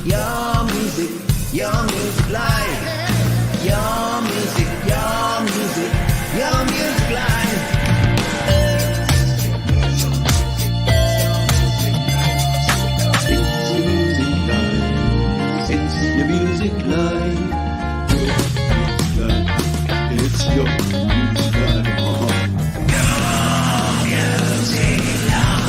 your music, your music live. Your music, your music, your music live. It's your music live. It's your music live.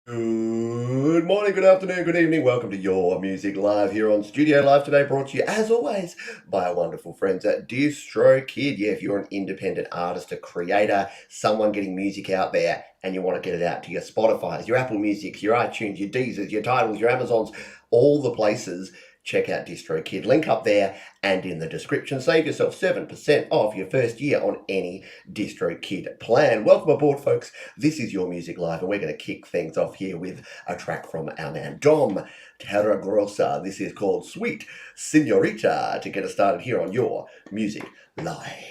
Good morning, good afternoon, good evening. Welcome to Your Music Live here on Studio Live today, brought to you as always by our wonderful friends at DistroKid. Yeah, if you're an independent artist, a creator, someone getting music out there and you want to get it out to your Spotify's, your Apple Music, your iTunes, your Deezers, your Tidals, your Amazons, all the places, check out DistroKid. Link up there and in the description. Save yourself 7% off your first year on any DistroKid plan. Welcome aboard, folks. This is Your Music Live, and we're going to kick things off here with a track from our man Dom Terragrossa. This is called Sweet Senorita to get us started here on Your Music Live.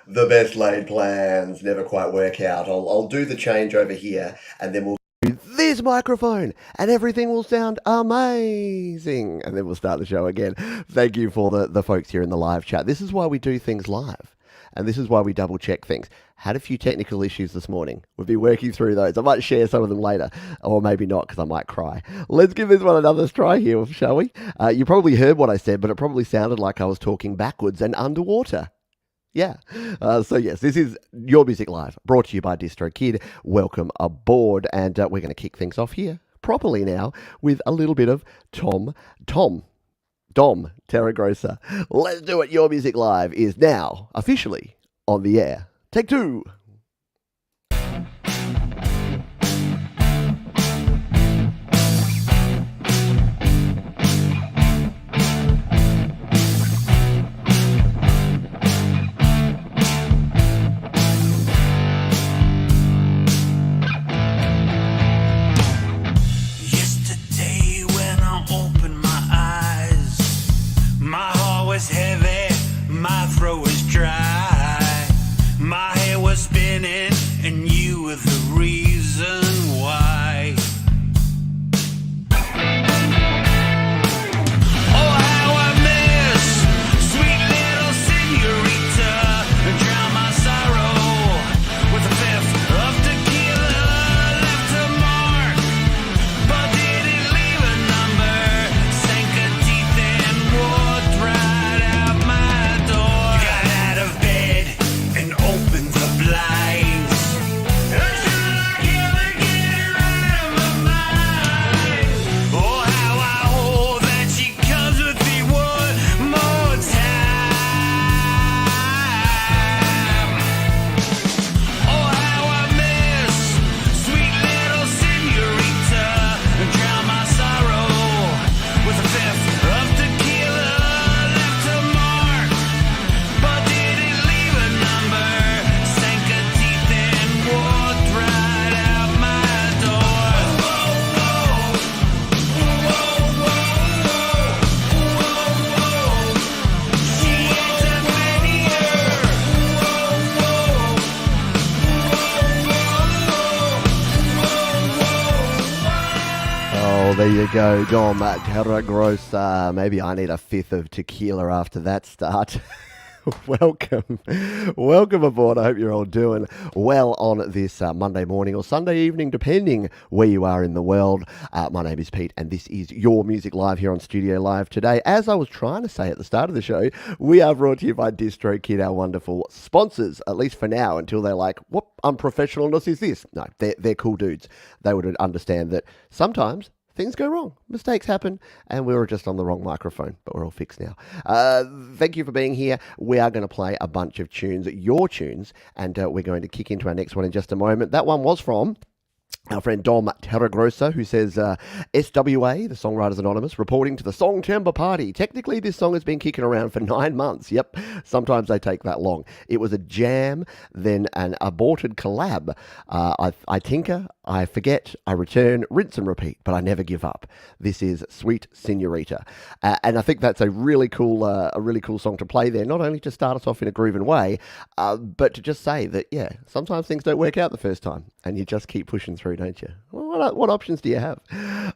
The best laid plans never quite work out. I'll do the change over here and then we'll do this microphone and everything will sound amazing. And then we'll start the show again. Thank you for the folks here in the live chat. This is why we do things live. And this is why we double check things. Had a few technical issues this morning. We'll be working through those. I might share some of them later, or maybe not because I might cry. Let's give this one another try here, shall we? You probably heard what I said, but it probably sounded like I was talking backwards and underwater. Yeah. So yes, this is Your Music Live, brought to you by DistroKid. Welcome aboard, and we're going to kick things off here properly now with a little bit of Dom Terragrossa. Let's do it. Your Music Live is now officially on the air. Take two. Heavy, my throat was dry, my head was spinning, and you were the reason why. Oh, how I miss sweet little senorita, drown my sorrow with a fifth of tequila, left a mark, but didn't leave a number, sank her teeth and walked right. There you go, Dom Terragrossa. Maybe I need a fifth of tequila after that start. Welcome aboard. I hope you're all doing well on this Monday morning or Sunday evening, depending where you are in the world. My name is Pete, and this is Your Music Live here on Studio Live today. As I was trying to say at the start of the show, we are brought to you by DistroKid, our wonderful sponsors, at least for now, until they're like, what unprofessionalness is this? No, they're cool dudes. They would understand that sometimes things go wrong. Mistakes happen, and we were just on the wrong microphone, but we're all fixed now. Thank you for being here. We are going to play a bunch of tunes, your tunes, and we're going to kick into our next one in just a moment. That one was from Our friend Dom Terragrossa, who says, SWA, the Songwriters Anonymous, reporting to the Song Timber Party. Technically, this song has been kicking around for 9 months. Yep, sometimes they take that long. It was a jam, then an aborted collab. I tinker, I forget, I return, rinse and repeat, but I never give up. This is Sweet Senorita. And I think that's a really cool song to play there, not only to start us off in a grooving way, but to just say that, yeah, sometimes things don't work out the first time, and you just keep pushing through, don't you? Well, what options do you have?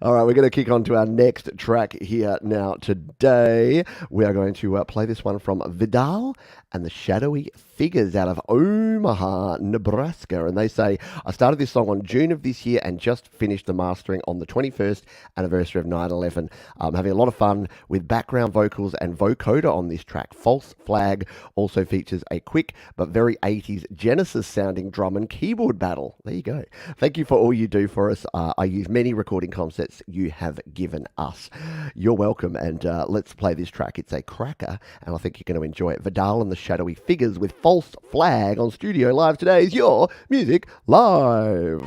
All right, we're going to kick on to our next track here now today. We are going to play this one from Vidal and the Shadowy Figures out of Omaha, Nebraska. And they say, I started this song on June of this year and just finished the mastering on the 21st anniversary of 9/11. I'm having a lot of fun with background vocals and vocoder on this track. False Flag also features a quick but very 80s Genesis sounding drum and keyboard battle. There you go. Thank you for all you do for us. I use many recording concepts you have given us. You're welcome, and let's play this track. It's a cracker, and I think you're going to enjoy it. Vidal and the Shadowy Figures with False Flag on Studio Live. Today is Your Music Live.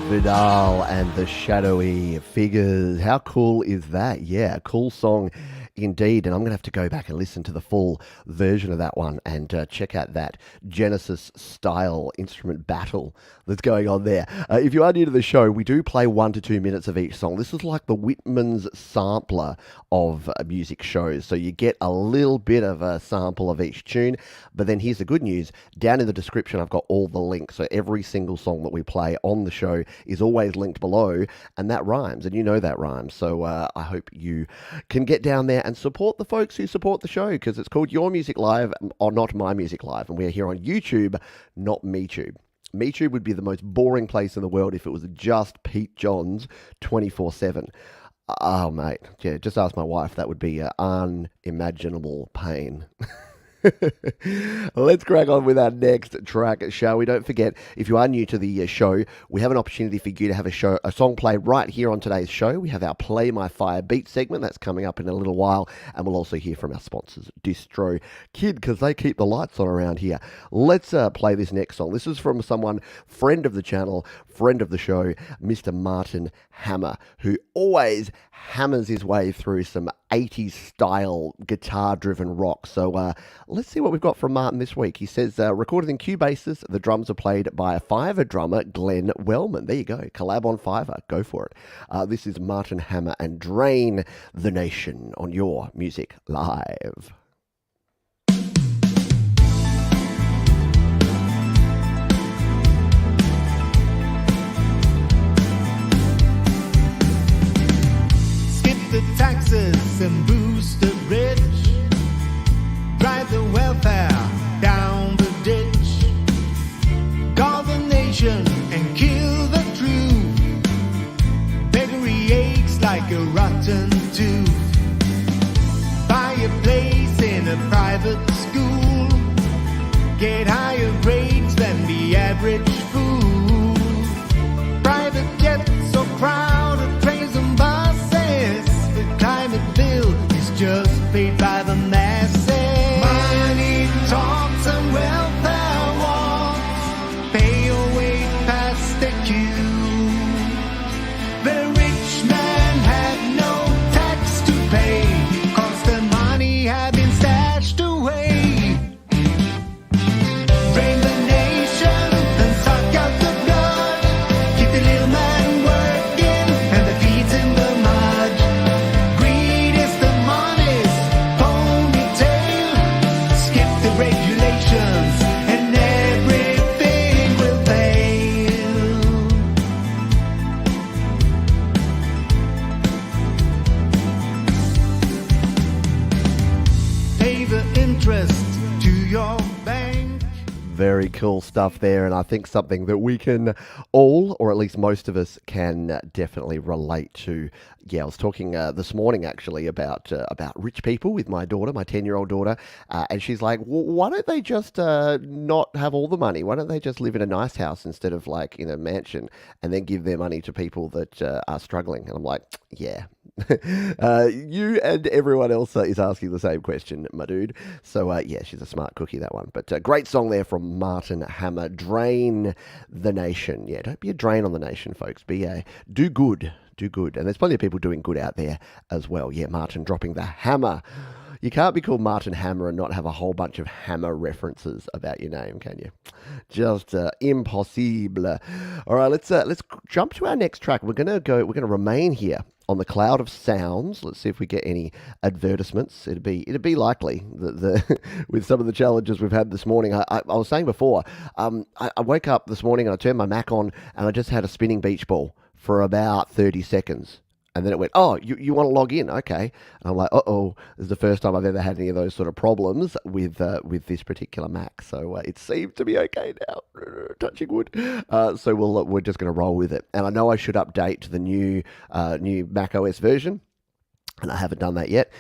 Vidal and the Shadowy Figures. How cool is that? Yeah, cool song indeed. And I'm going to have to go back and listen to the full version of that one and check out that Genesis style instrument battle that's going on there. If you are new to the show, we do play 1 to 2 minutes of each song. This is like the Whitman's sampler of music shows. So you get a little bit of a sample of each tune. But then here's the good news. Down in the description, I've got all the links. So every single song that we play on the show is always linked below. And that rhymes. And you know that rhymes. So I hope you can get down there and support the folks who support the show, because it's called Your Music Live, or Not My Music Live. And we're here on YouTube, not MeTube. MeTube would be the most boring place in the world if it was just Pete Johns 24/7. Oh, mate. Yeah, just ask my wife. That would be unimaginable pain. Let's crack on with our next track, shall we? Don't forget, if you are new to the show, we have an opportunity for you to have a song played right here on today's show. We have our Play My Fire Beat segment that's coming up in a little while, and we'll also hear from our sponsors, Distro Kid, because they keep the lights on around here. Let's play this next song. This is from someone, friend of the channel, friend of the show, Mr. Martin Hammer, who always hammers his way through some 80s style guitar driven rock. So let's see what we've got from Martin this week. He says, recorded in Cubasis, the drums are played by a Fiverr drummer, Glenn Wellman. There you go, collab on Fiverr, go for it. This is Martin Hammer and Drain the Nation on Your Music Live. The taxes and boost the rich, drive the welfare down the average fool. Private jets so crowded, trains and buses. The climate bill is just paid by the masses. Money talks and welfare walks, pay your way past the queue. The rich man had no tax to pay, 'cause the money had been stashed away. Drain the nation and suck out the blood. Keep the little man working and the feet in the mud. Greed is the money's ponytail. Skip the regulations and everything will fail. Pay the interest to your bank. Very cool stuff there, and I think something that we can all, or at least most of us, can definitely relate to. Yeah, I was talking this morning actually about rich people with my daughter, my 10-year-old daughter, and she's like, why don't they just not have all the money? Why don't they just live in a nice house instead of like in a mansion, and then give their money to people that are struggling? And I'm like, yeah. You and everyone else is asking the same question, my dude. So, yeah, she's a smart cookie, that one. But great song there from Martin Hammer, Drain the Nation. Yeah, don't be a drain on the nation, folks. Be a do good. Do good. And there's plenty of people doing good out there as well. Yeah, Martin dropping the hammer. You can't be called Martin Hammer and not have a whole bunch of hammer references about your name, can you? Just impossible. All right, let's jump to our next track. We're gonna remain here on the cloud of sounds. Let's see if we get any advertisements. It'd be likely that with some of the challenges we've had this morning. I was saying before, I woke up this morning and I turned my Mac on and I just had a spinning beach ball for about 30 seconds. And then it went, oh, you want to log in? Okay. And I'm like, uh-oh, this is the first time I've ever had any of those sort of problems with this particular Mac. So it seems to be okay now, touching wood. So we're just going to roll with it. And I know I should update to the new Mac OS version. And I haven't done that yet,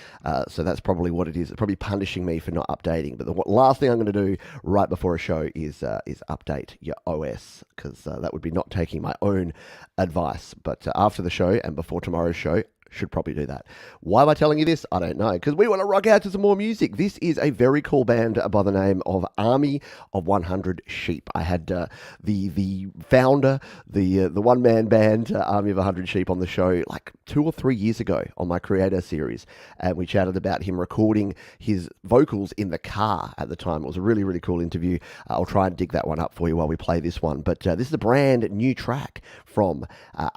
so that's probably what it is. It's probably punishing me for not updating. But the last thing I'm going to do right before a show is update your OS, because that would be not taking my own advice. But after the show and before tomorrow's show, should probably do that. Why am I telling you this? I don't know, because we want to rock out to some more music. This is a very cool band by the name of Army of 100 Sheep. I had the founder, the one-man band, Army of 100 Sheep, on the show like 2 or 3 years ago on my Creator series, and we chatted about him recording his vocals in the car at the time. It was a really, really cool interview. I'll try and dig that one up for you while we play this one. But this is a brand new track from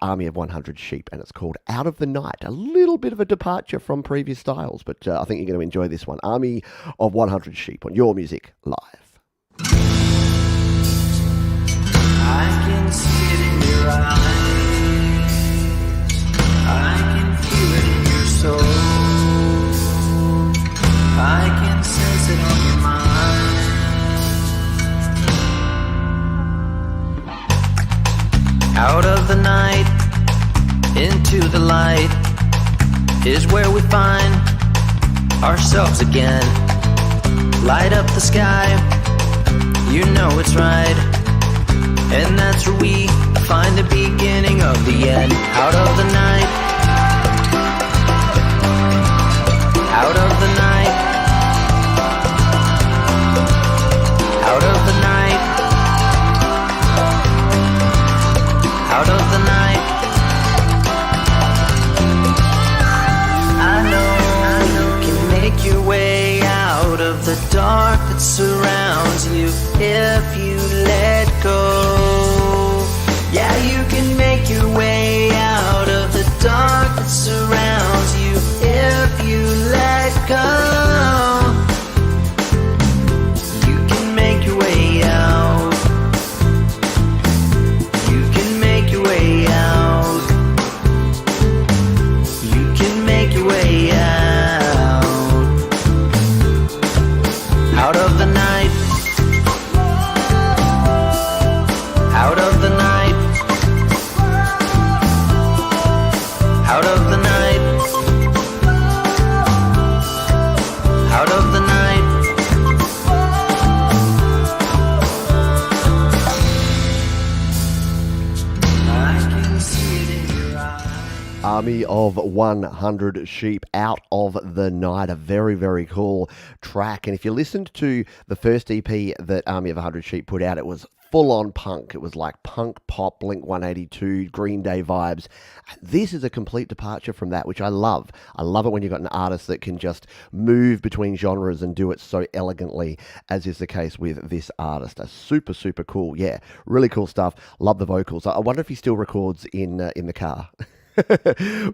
Army of 100 Sheep, and it's called Out of the Night. A little bit of a departure from previous styles, but I think you're going to enjoy this one. Army of 100 Sheep on Your Music Live. I can see it in your eyes. I can feel it in your soul. I can sense it on your mind. Out of the night, into the light is where we find ourselves again. Light up the sky, you know it's right. And that's where we find the beginning of the end. Out of the night, out of the night, out of the night, out of the night. I know you can make your way out of the dark that surrounds you if you let go. Yeah, you can make your way out of the dark that surrounds you if you let go. You can make your way out. You can make your way out. You can make your way out. Out of the night. Out of the night. Out of the night. Army of 100 Sheep, Out of the Night. A very, very cool track. And if you listened to the first EP that Army of 100 Sheep put out, it was full on punk. It was like punk pop, Blink 182, Green Day vibes. This is a complete departure from that, which I love. I love it when you've got an artist that can just move between genres and do it so elegantly, as is the case with this artist. A super, super cool. Yeah, really cool stuff. Love the vocals. I wonder if he still records in the car.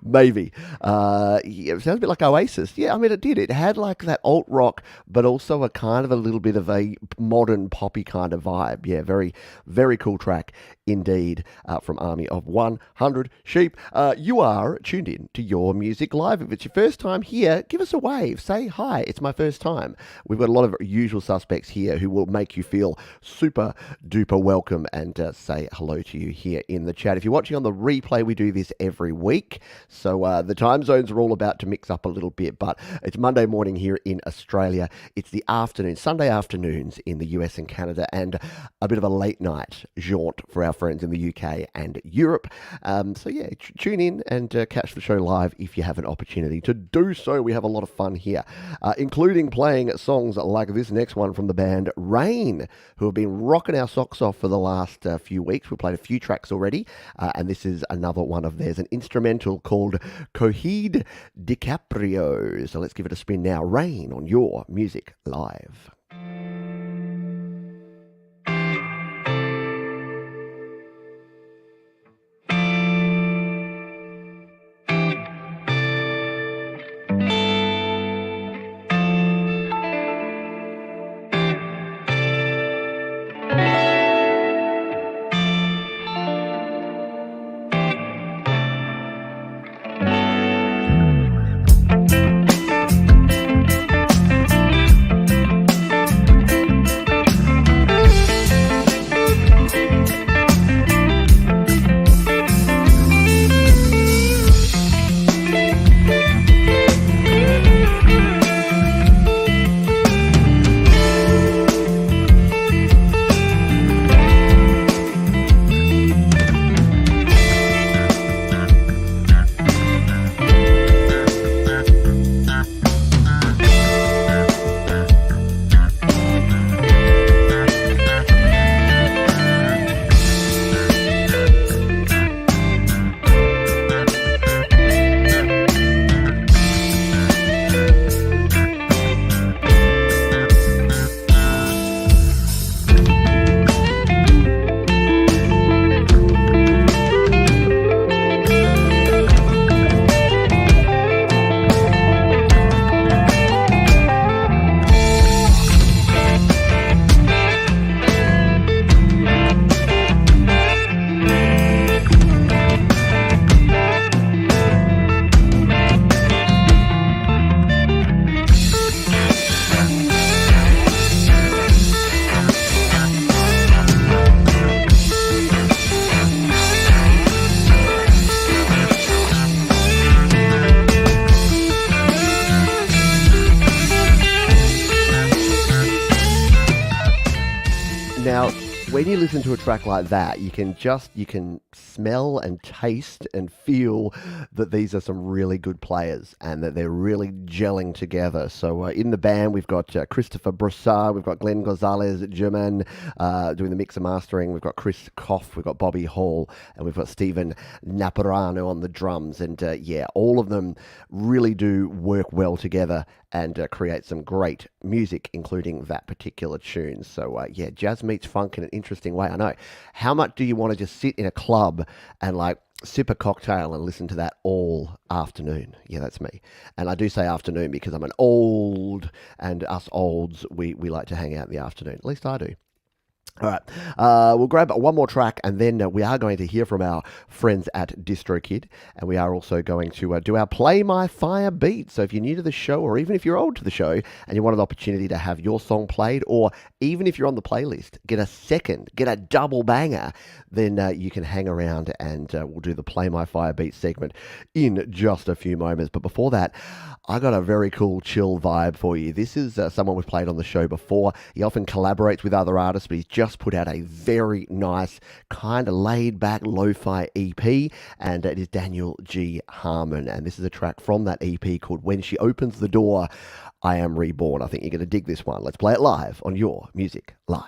Maybe. Yeah, it sounds a bit like Oasis. Yeah, I mean, it did. It had like that alt rock, but also a kind of a little bit of a modern poppy kind of vibe. Yeah, very, very cool track indeed from Army of 100 Sheep. You are tuned in to Your Music Live. If it's your first time here, give us a wave. Say, hi, it's my first time. We've got a lot of usual suspects here who will make you feel super duper welcome and say hello to you here in the chat. If you're watching on the replay, we do this every week. So the time zones are all about to mix up a little bit, but it's Monday morning here in Australia. It's the afternoon, Sunday afternoons in the US and Canada, and a bit of a late night jaunt for our friends in the UK and Europe. So yeah, tune in and catch the show live if you have an opportunity to do so. We have a lot of fun here, including playing songs like this next one from the band Rain, who have been rocking our socks off for the last few weeks. We've played a few tracks already, and this is another one of theirs, an instrumental called Coheed DiCaprio. So let's give it a spin now. Rain on Your Music Live. Now, when you listen to a track like that, you can smell and taste and feel that these are some really good players and that they're really gelling together. So in the band, we've got Christopher Broussard, we've got Glenn Gonzalez, German doing the mix and mastering, we've got Chris Koff, we've got Bobby Hall, and we've got Stephen Naparano on the drums. And yeah, all of them really do work well together and create some great music, including that particular tune. So yeah, jazz meets funk in an interesting way. I know. How much do you want to just sit in a club and like sip a cocktail and listen to that all afternoon? Yeah, that's me. And I do say afternoon because I'm an old, and us olds, we like to hang out in the afternoon. At least I do. All right, we'll grab one more track, and then we are going to hear from our friends at DistroKid, and we are also going to do our Play My Fire beat. So if you're new to the show, or even if you're old to the show, and you want an opportunity to have your song played, or even if you're on the playlist, get a double banger, then you can hang around, and we'll do the Play My Fire beat segment in just a few moments. But before that, I got a very cool chill vibe for you. This is someone we've played on the show before. He often collaborates with other artists, but he's just just put out a very nice, kind of laid-back lo-fi EP, and it is Daniel G. Harmon, and this is a track from that EP called When She Opens the Door, I Am Reborn. I think you're going to dig this one. Let's play it live on Your Music Live.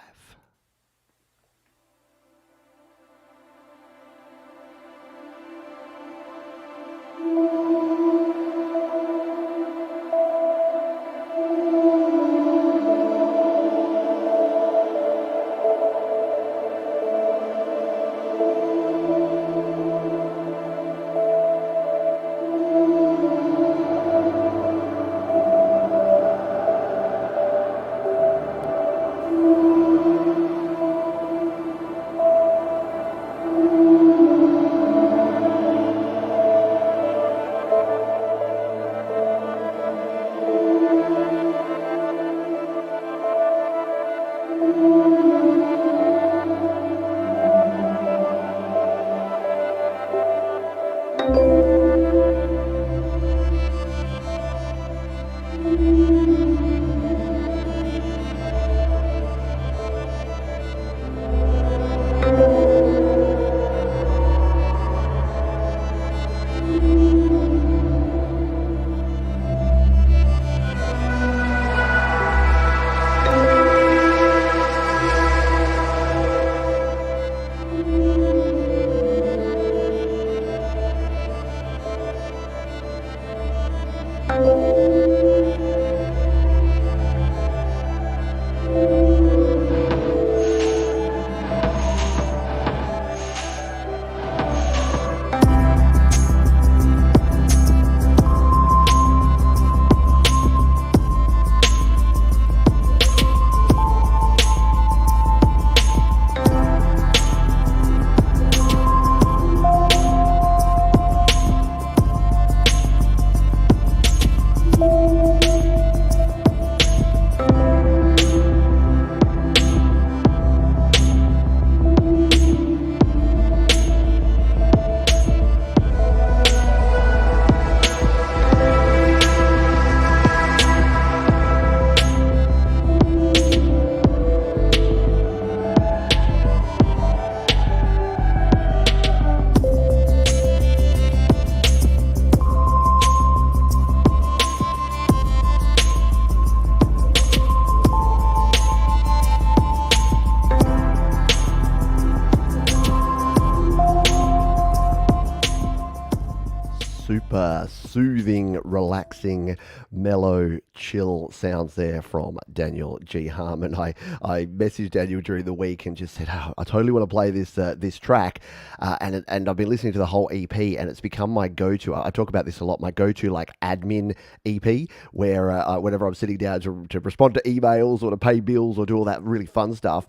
Super soothing, relaxing, mellow, chill sounds there from Daniel G. Harmon. I messaged Daniel during the week and just said, I totally want to play this track. And I've been listening to the whole EP, and it's become my go-to. I talk about this a lot, my go-to like admin EP, where whenever I'm sitting down to respond to emails or to pay bills or do all that really fun stuff,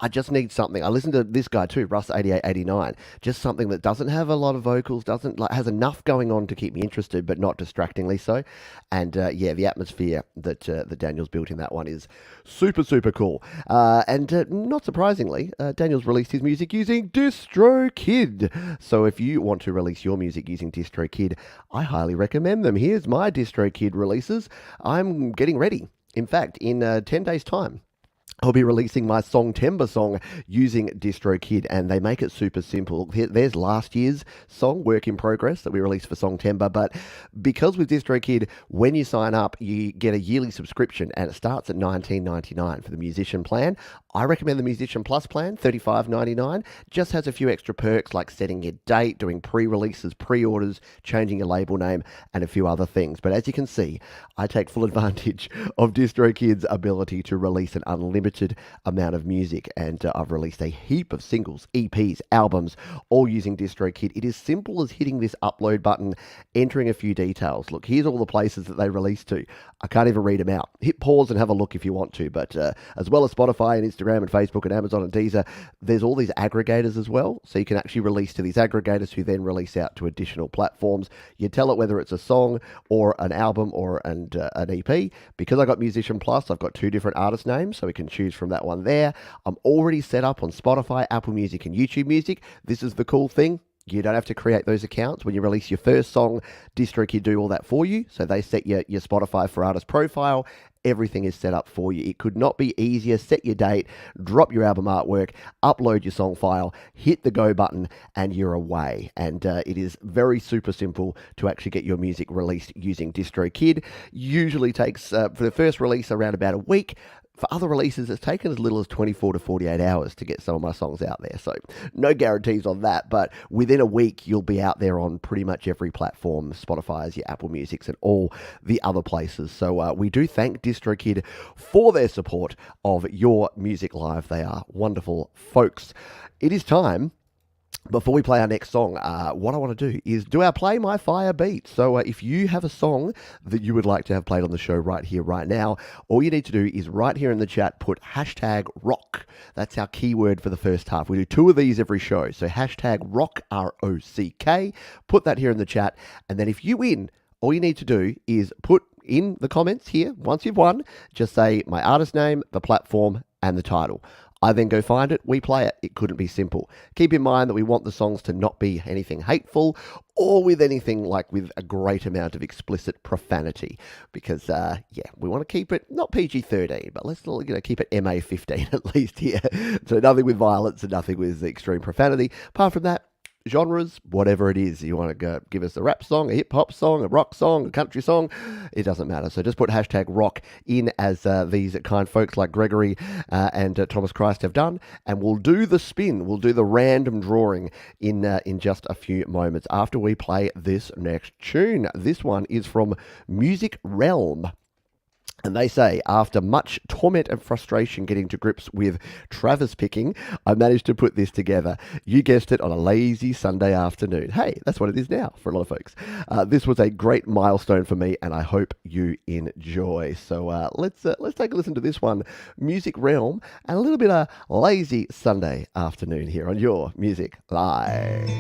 I just need something. I listen to this guy too, Russ8889, just something that doesn't have a lot of vocals, has enough going on to keep me interested, but not distractingly so. And the atmosphere that Daniel's built in that one is super, super cool. And not surprisingly, Daniel's released his music using DistroKid. So if you want to release your music using DistroKid, I highly recommend them. Here's my DistroKid releases. I'm getting ready. In fact, in 10 days' time, I'll be releasing my Songtember song using DistroKid, and they make it super simple. There's last year's song, Work in Progress, that we released for Songtember, but because with DistroKid, when you sign up, you get a yearly subscription, and it starts at $19.99 for the musician plan. I recommend the Musician Plus plan, $35.99. Just has a few extra perks like setting your date, doing pre-releases, pre-orders, changing your label name, and a few other things. But as you can see, I take full advantage of DistroKid's ability to release an unlimited amount of music, and I've released a heap of singles, EPs, albums, all using DistroKid. It is simple as hitting this upload button, entering a few details. Look, here's all the places that they release to. I can't even read them out. Hit pause and have a look if you want to, but as well as Spotify and Instagram and Facebook and Amazon and Deezer, there's all these aggregators as well, so you can actually release to these aggregators who then release out to additional platforms. You tell it whether it's a song or an album or an EP. Because I got Musician Plus, I've got 2 different artist names, so we can choose from that one there. I'm already set up on Spotify, Apple Music and YouTube Music. This is the cool thing. You don't have to create those accounts. When you release your first song, DistroKid do all that for you. So they set your Spotify for Artist profile. Everything is set up for you. It could not be easier. Set your date, drop your album artwork, upload your song file, hit the go button, and you're away. And it is very super simple to actually get your music released using DistroKid. Usually takes, for the first release, around about a week. For other releases, it's taken as little as 24 to 48 hours to get some of my songs out there. So no guarantees on that, but within a week, you'll be out there on pretty much every platform, Spotify's, your Apple Music's, and all the other places. So we do thank DistroKid for their support of Your Music Live. They are wonderful folks. It is time. Before we play our next song, what I want to do is do our Play My Fire beat. So if you have a song that you would like to have played on the show right here, right now, all you need to do is right here in the chat, put hashtag rock. That's our keyword for the first half. We do 2 of these every show. So hashtag rock, R-O-C-K. Put that here in the chat. And then if you win, all you need to do is put in the comments here, once you've won, just say my artist name, the platform, and the title. I then go find it, we play it. It couldn't be simple. Keep in mind that we want the songs to not be anything hateful or with anything like with a great amount of explicit profanity because, we want to keep it not PG-13, but let's keep it MA-15 at least here. So nothing with violence and nothing with extreme profanity. Apart from that, genres, whatever it is, you want to go give us a rap song, a hip-hop song, a rock song, a country song, it doesn't matter. So just put hashtag rock in as these kind folks like Gregory and Thomas Christ have done, and we'll do the spin, we'll do the random drawing in just a few moments after we play this next tune. This one is from Music Realm. And they say, after much torment and frustration getting to grips with Travis picking, I managed to put this together. You guessed it, on a lazy Sunday afternoon. Hey, that's what it is now for a lot of folks. This was a great milestone for me, and I hope you enjoy. So let's take a listen to this one, Music Realm, and a little bit of lazy Sunday afternoon here on Your Music Live.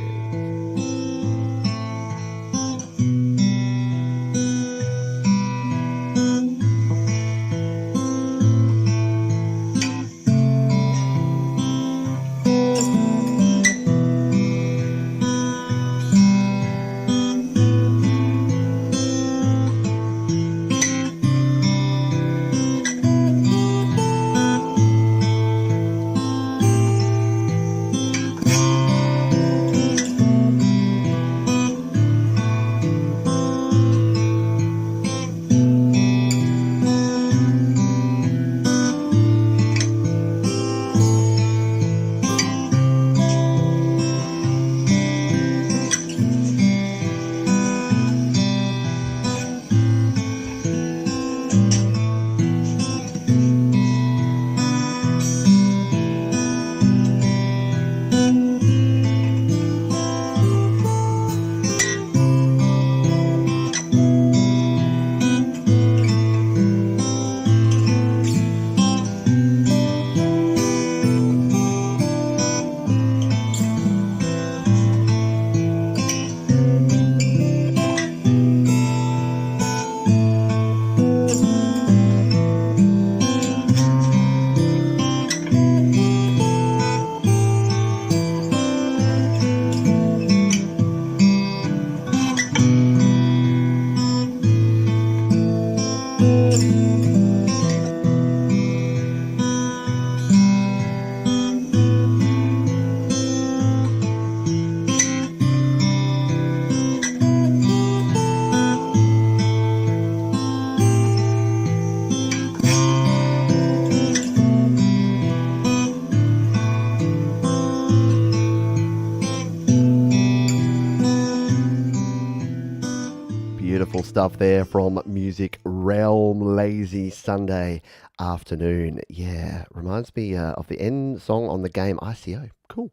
Beautiful stuff there from Music Realm, lazy Sunday afternoon. Yeah, reminds me of the end song on the game ICO. Cool.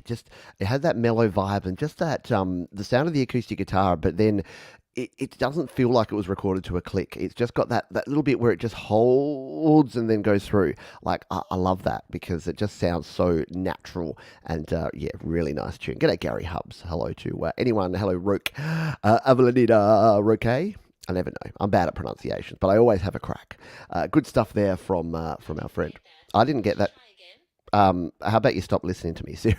Just it had that mellow vibe and just that the sound of the acoustic guitar, but then it doesn't feel like it was recorded to a click. It's just got that little bit where it just holds and then goes through. Like, I love that because it just sounds so natural and, really nice tune. G'day, Gary Hubs. Hello to anyone. Hello, Roke. Avalanida Roke. I never know. I'm bad at pronunciations, but I always have a crack. Good stuff there from our friend. I didn't get that. How about you stop listening to me, Siri?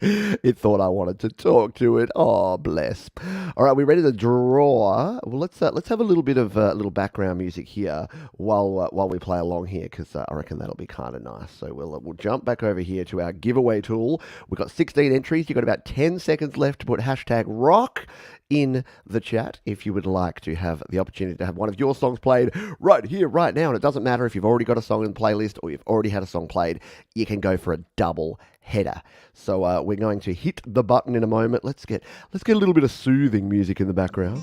It thought I wanted to talk to it. Oh, bless. All right, we ready to draw? Well, let's have a little bit of little background music here while we play along here, because I reckon that'll be kind of nice. So we'll jump back over here to our giveaway tool. We've got 16 entries. You've got about 10 seconds left to put hashtag rock in the chat if you would like to have the opportunity to have one of your songs played right here, right now. And it doesn't matter if you've already got a song in the playlist or you've already had a song played. You can go for a double header. So we're going to hit the button in a moment. Let's get a little bit of soothing music in the background.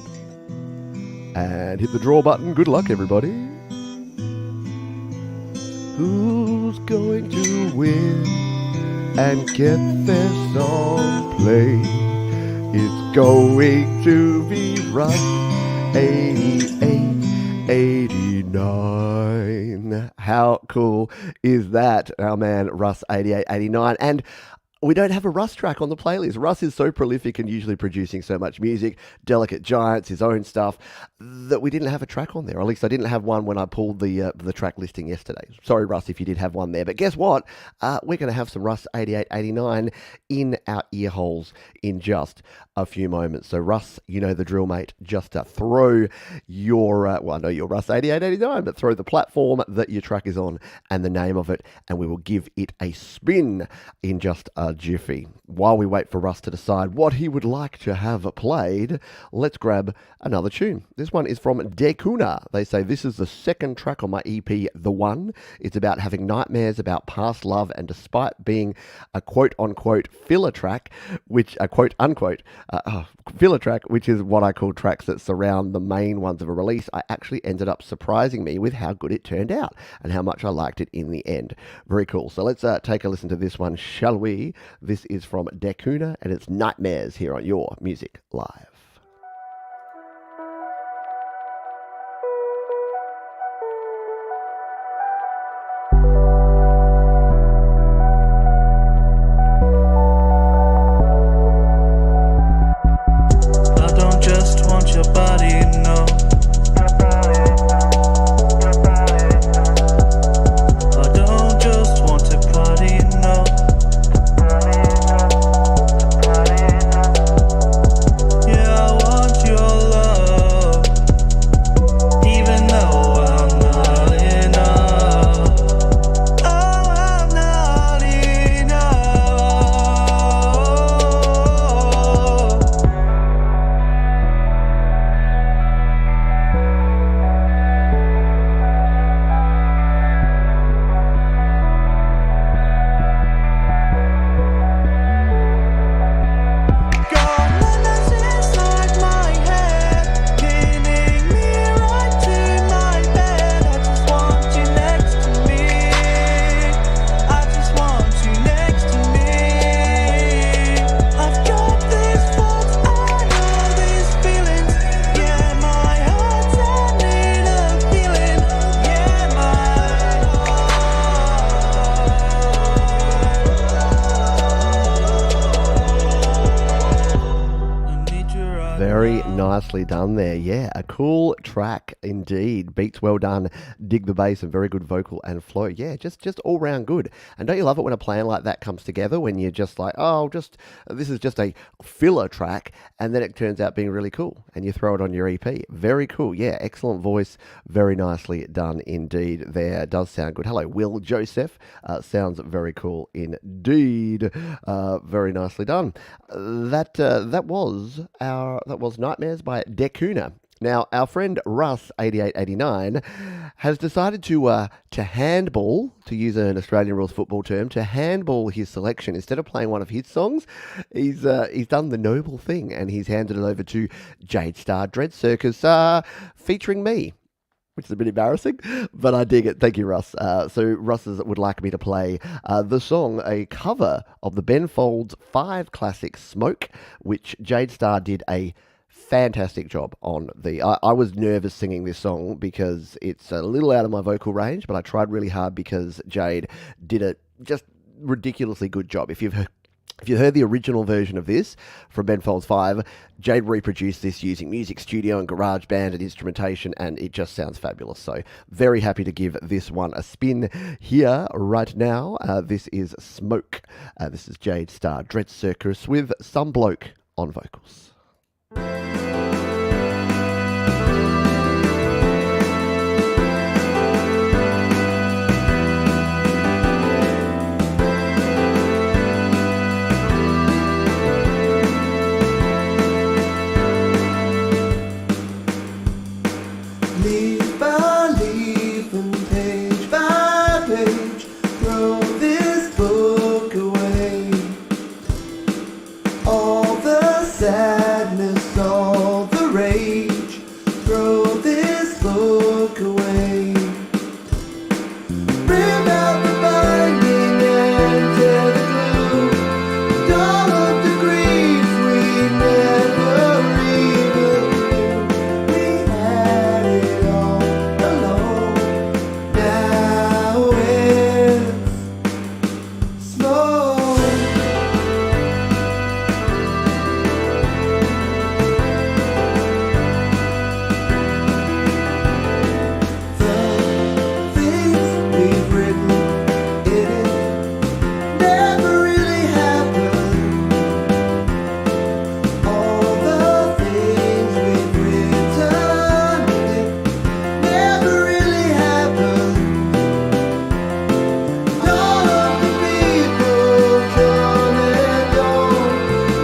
And hit the draw button. Good luck, everybody. Who's going to win and get their song played? It's going to be Russ 8889. How cool is that? Our man Russ 8889. And we don't have a Russ track on the playlist. Russ is so prolific and usually producing so much music, Delicate Giants, his own stuff, that we didn't have a track on there. Or at least I didn't have one when I pulled the track listing yesterday. Sorry, Russ, if you did have one there. But guess what? We're going to have some Russ 8889 in our ear holes in just a few moments. So Russ, you know the drill, mate. Just throw your, I know you're Russ 8889, but throw the platform that your track is on and the name of it, and we will give it a spin in just a jiffy. While we wait for Russ to decide what he would like to have played, let's grab another tune. This one is from Dekuna. They say, this is the second track on my EP, The One. It's about having nightmares about past love, and despite being a quote-unquote filler track, which, a quote-unquote filler track, which is what I call tracks that surround the main ones of a release, I actually ended up surprising me with how good it turned out and how much I liked it in the end. Very cool. So let's take a listen to this one, shall we? This is from Dekuna, and it's Nightmares here on Your Music Live. I don't just want your body, no. I don't just want to party, no. Yeah, I want your love, even though I'm not enough. Oh, I'm not enough. Got nightmares inside my head, pinning me right to my bed. I just want you next to me. I just want you next to me. I've got these thoughts, I know these feelings. Yeah, my heart's in need of healing. Yeah, my I need your eyes. Very nicely done there. Yeah, a cool track indeed. Beats well done. Dig the bass and very good vocal and flow. Yeah, just all round good. And don't you love it when a plan like that comes together, when you're just like, oh, this is just a filler track, and then it turns out being really cool and you throw it on your EP. Very cool. Yeah, excellent voice. Very nicely done indeed there. Does sound good. Hello, Will Joseph. Sounds very cool indeed. Very nicely done. That was Nightmares by Dekuna. Now, our friend Russ 8889 has decided to handball, to use an Australian rules football term, to handball his selection. Instead of playing one of his songs, he's done the noble thing, and he's handed it over to Jade Star Dread Circus, featuring me, which is a bit embarrassing, but I dig it. Thank you, Russ. So Russ would like me to play the song, a cover of the Ben Folds 5 classic Smoke, which Jade Star did a fantastic job on. I was nervous singing this song because it's a little out of my vocal range, but I tried really hard because Jade did a just ridiculously good job. If If you heard the original version of this from Ben Folds 5, Jade reproduced this using Music Studio and GarageBand and instrumentation, and it just sounds fabulous. So very happy to give this one a spin here right now. This is Smoke. This is Jade Star Dread Circus with Some Bloke on vocals. Leaf by leaf and page by page, throw this book away. All the sadness, all the rage, throw this book away. Rip out the binding and tear the glue, and all of the grief we never even knew. We had it all alone. Now it's smoke. The things we've written in it never really happened. All the things we've written in it never really happened. All of the people come and go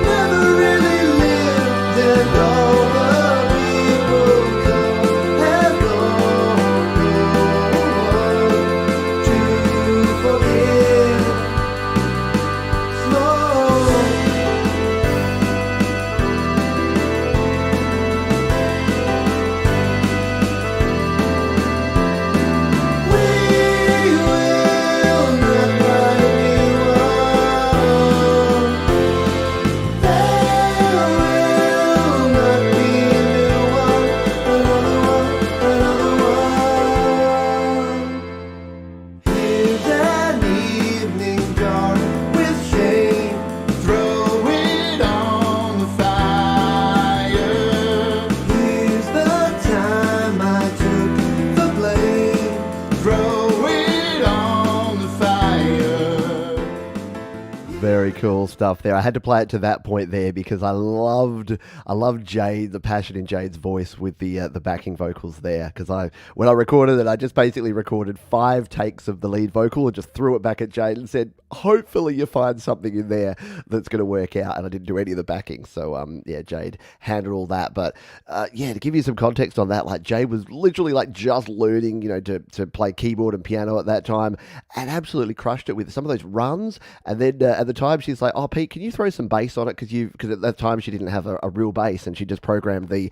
never really lived, and all the people come have gone. No one to forgive. Smoke. We will not write a new one. There will not be a new one, another one. Here's an evening dark with shame, throw it on the fire. Here's the time I took the blame, throw it on the fire. Very cool stuff there. I had to play it to that point there because I loved Jade, the passion in Jade's voice with the backing vocals there. Because when I recorded it, I just basically recorded 5 takes of the lead vocal and just threw it back at Jade and said, hopefully you find something in there that's going to work out. And I didn't do any of the backing, so yeah, Jade handled all that. But yeah, to give you some context on that, like Jade was literally like just learning, to play keyboard and piano at that time, and absolutely crushed it with some of those runs. And then at the time, she's like, "Oh, Pete, can you throw some bass on it?" Because at that time she didn't have a real bass, and she just programmed the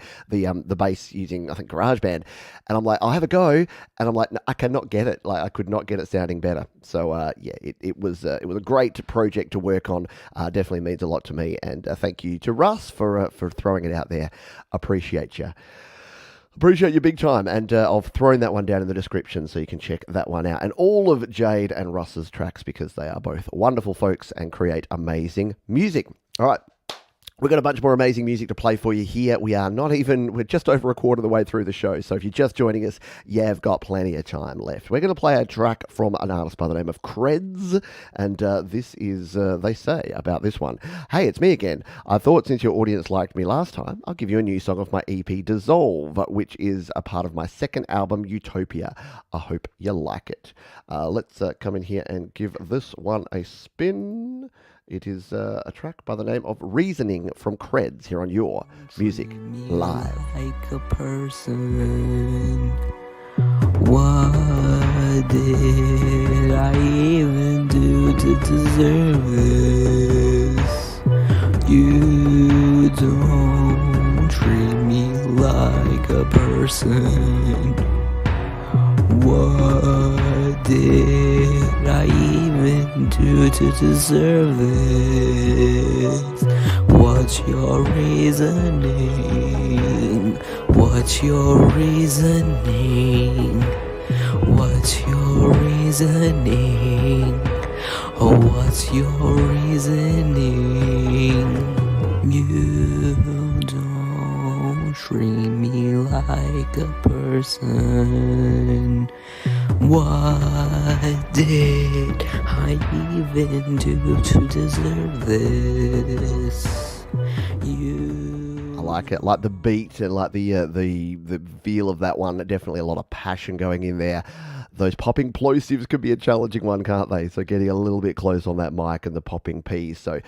bass using, I think, GarageBand. And I'm like, "I'll have a go," and I'm like, no, I cannot get it. Like I could not get it sounding better. So yeah, it was a great project to work on. Definitely means a lot to me, and thank you to Russ for throwing it out there. Appreciate you. Appreciate you big time, and I've thrown that one down in the description so you can check that one out, and all of Jade and Russ's tracks, because they are both wonderful folks and create amazing music. All right. We've got a bunch more amazing music to play for you here. We're just over a quarter of the way through the show. So if you're just joining us, you've got plenty of time left. We're going to play a track from an artist by the name of Creds. And this is, they say about this one. Hey, it's me again. I thought since your audience liked me last time, I'll give you a new song off my EP Dissolve, which is a part of my second album, Utopia. I hope you like it. Let's come in here and give this one a spin. It is a track by the name of Reasoning from Creds here on Your Music Live. Like a person, what did I even do to deserve this? You don't treat me like a person. What did I even do to deserve this? What's your reasoning? What's your reasoning? What's your reasoning? Oh, what's your reasoning? You don't treat me like a person. What did I even do to deserve this? I like it, like the beat and like the feel of that one. Definitely a lot of passion going in there. Those popping plosives could be a challenging one, can't they? So getting a little bit close on that mic and the popping P's. So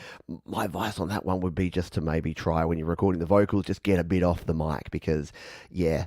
my advice on that one would be just to maybe try when you're recording the vocals, just get a bit off the mic because, yeah,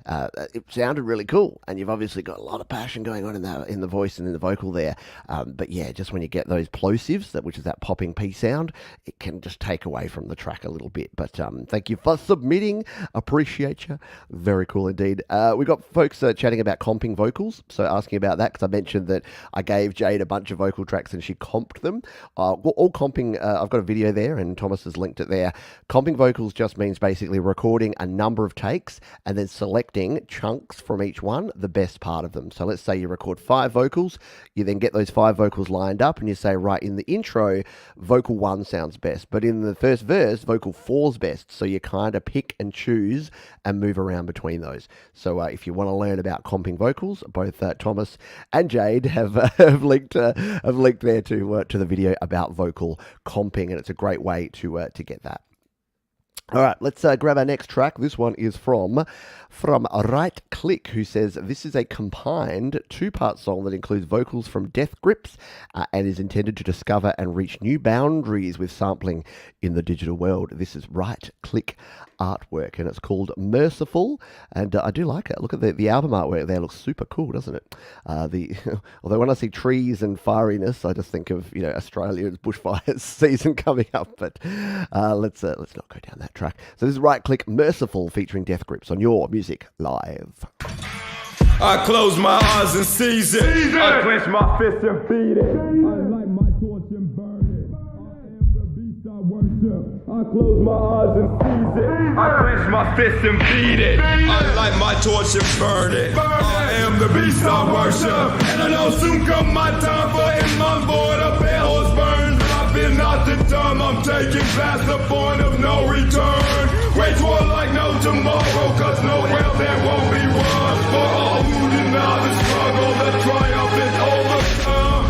it sounded really cool. And you've obviously got a lot of passion going on in the voice and in the vocal there. But yeah, just when you get those plosives, which is that popping P sound, it can just take away from the track a little bit. But thank you for submitting. Appreciate you. Very cool indeed. We got folks chatting about comping vocals. So asking about that because I mentioned that I gave Jade a bunch of vocal tracks and she comped them. All comping, I've got a video there and Thomas has linked it there. Comping vocals just means basically recording a number of takes and then selecting chunks from each one, the best part of them. So let's say you record 5 vocals, you then get those 5 vocals lined up and you say, right, in the intro, vocal 1 sounds best, but in the first verse, vocal 4's best. So you kind of pick and choose and move around between those. So if you want to learn about comping vocals, both Thomas and Jade have linked there to the video about vocal comping, and it's a great way to get that. All right, let's grab our next track. This one is from Right Click, who says this is a combined 2-part song that includes vocals from Death Grips and is intended to discover and reach new boundaries with sampling in the digital world. This is Right Click artwork, and it's called Merciful, and I do like it. Look at the album artwork there; looks super cool, doesn't it? Although when I see trees and fieriness, I just think of Australia's bushfires season coming up. But let's not go down that track. So this is Right Click Merciful featuring Death Grips on Your Music Live. I close my eyes and seize it. I clench my fist and beat it. I light my torch and burn it. I am the beast I worship. I close my eyes and seize it. I clench my fist and beat it. I light my torch and burn it. I am the beast I worship. And I know soon come my time for in my void a pale horse burns. But I've been not the dumb. I'm taking past the point of no return. Wage war like no tomorrow, cause no hell there won't be one. For all who deny the struggle, the triumph is overcome.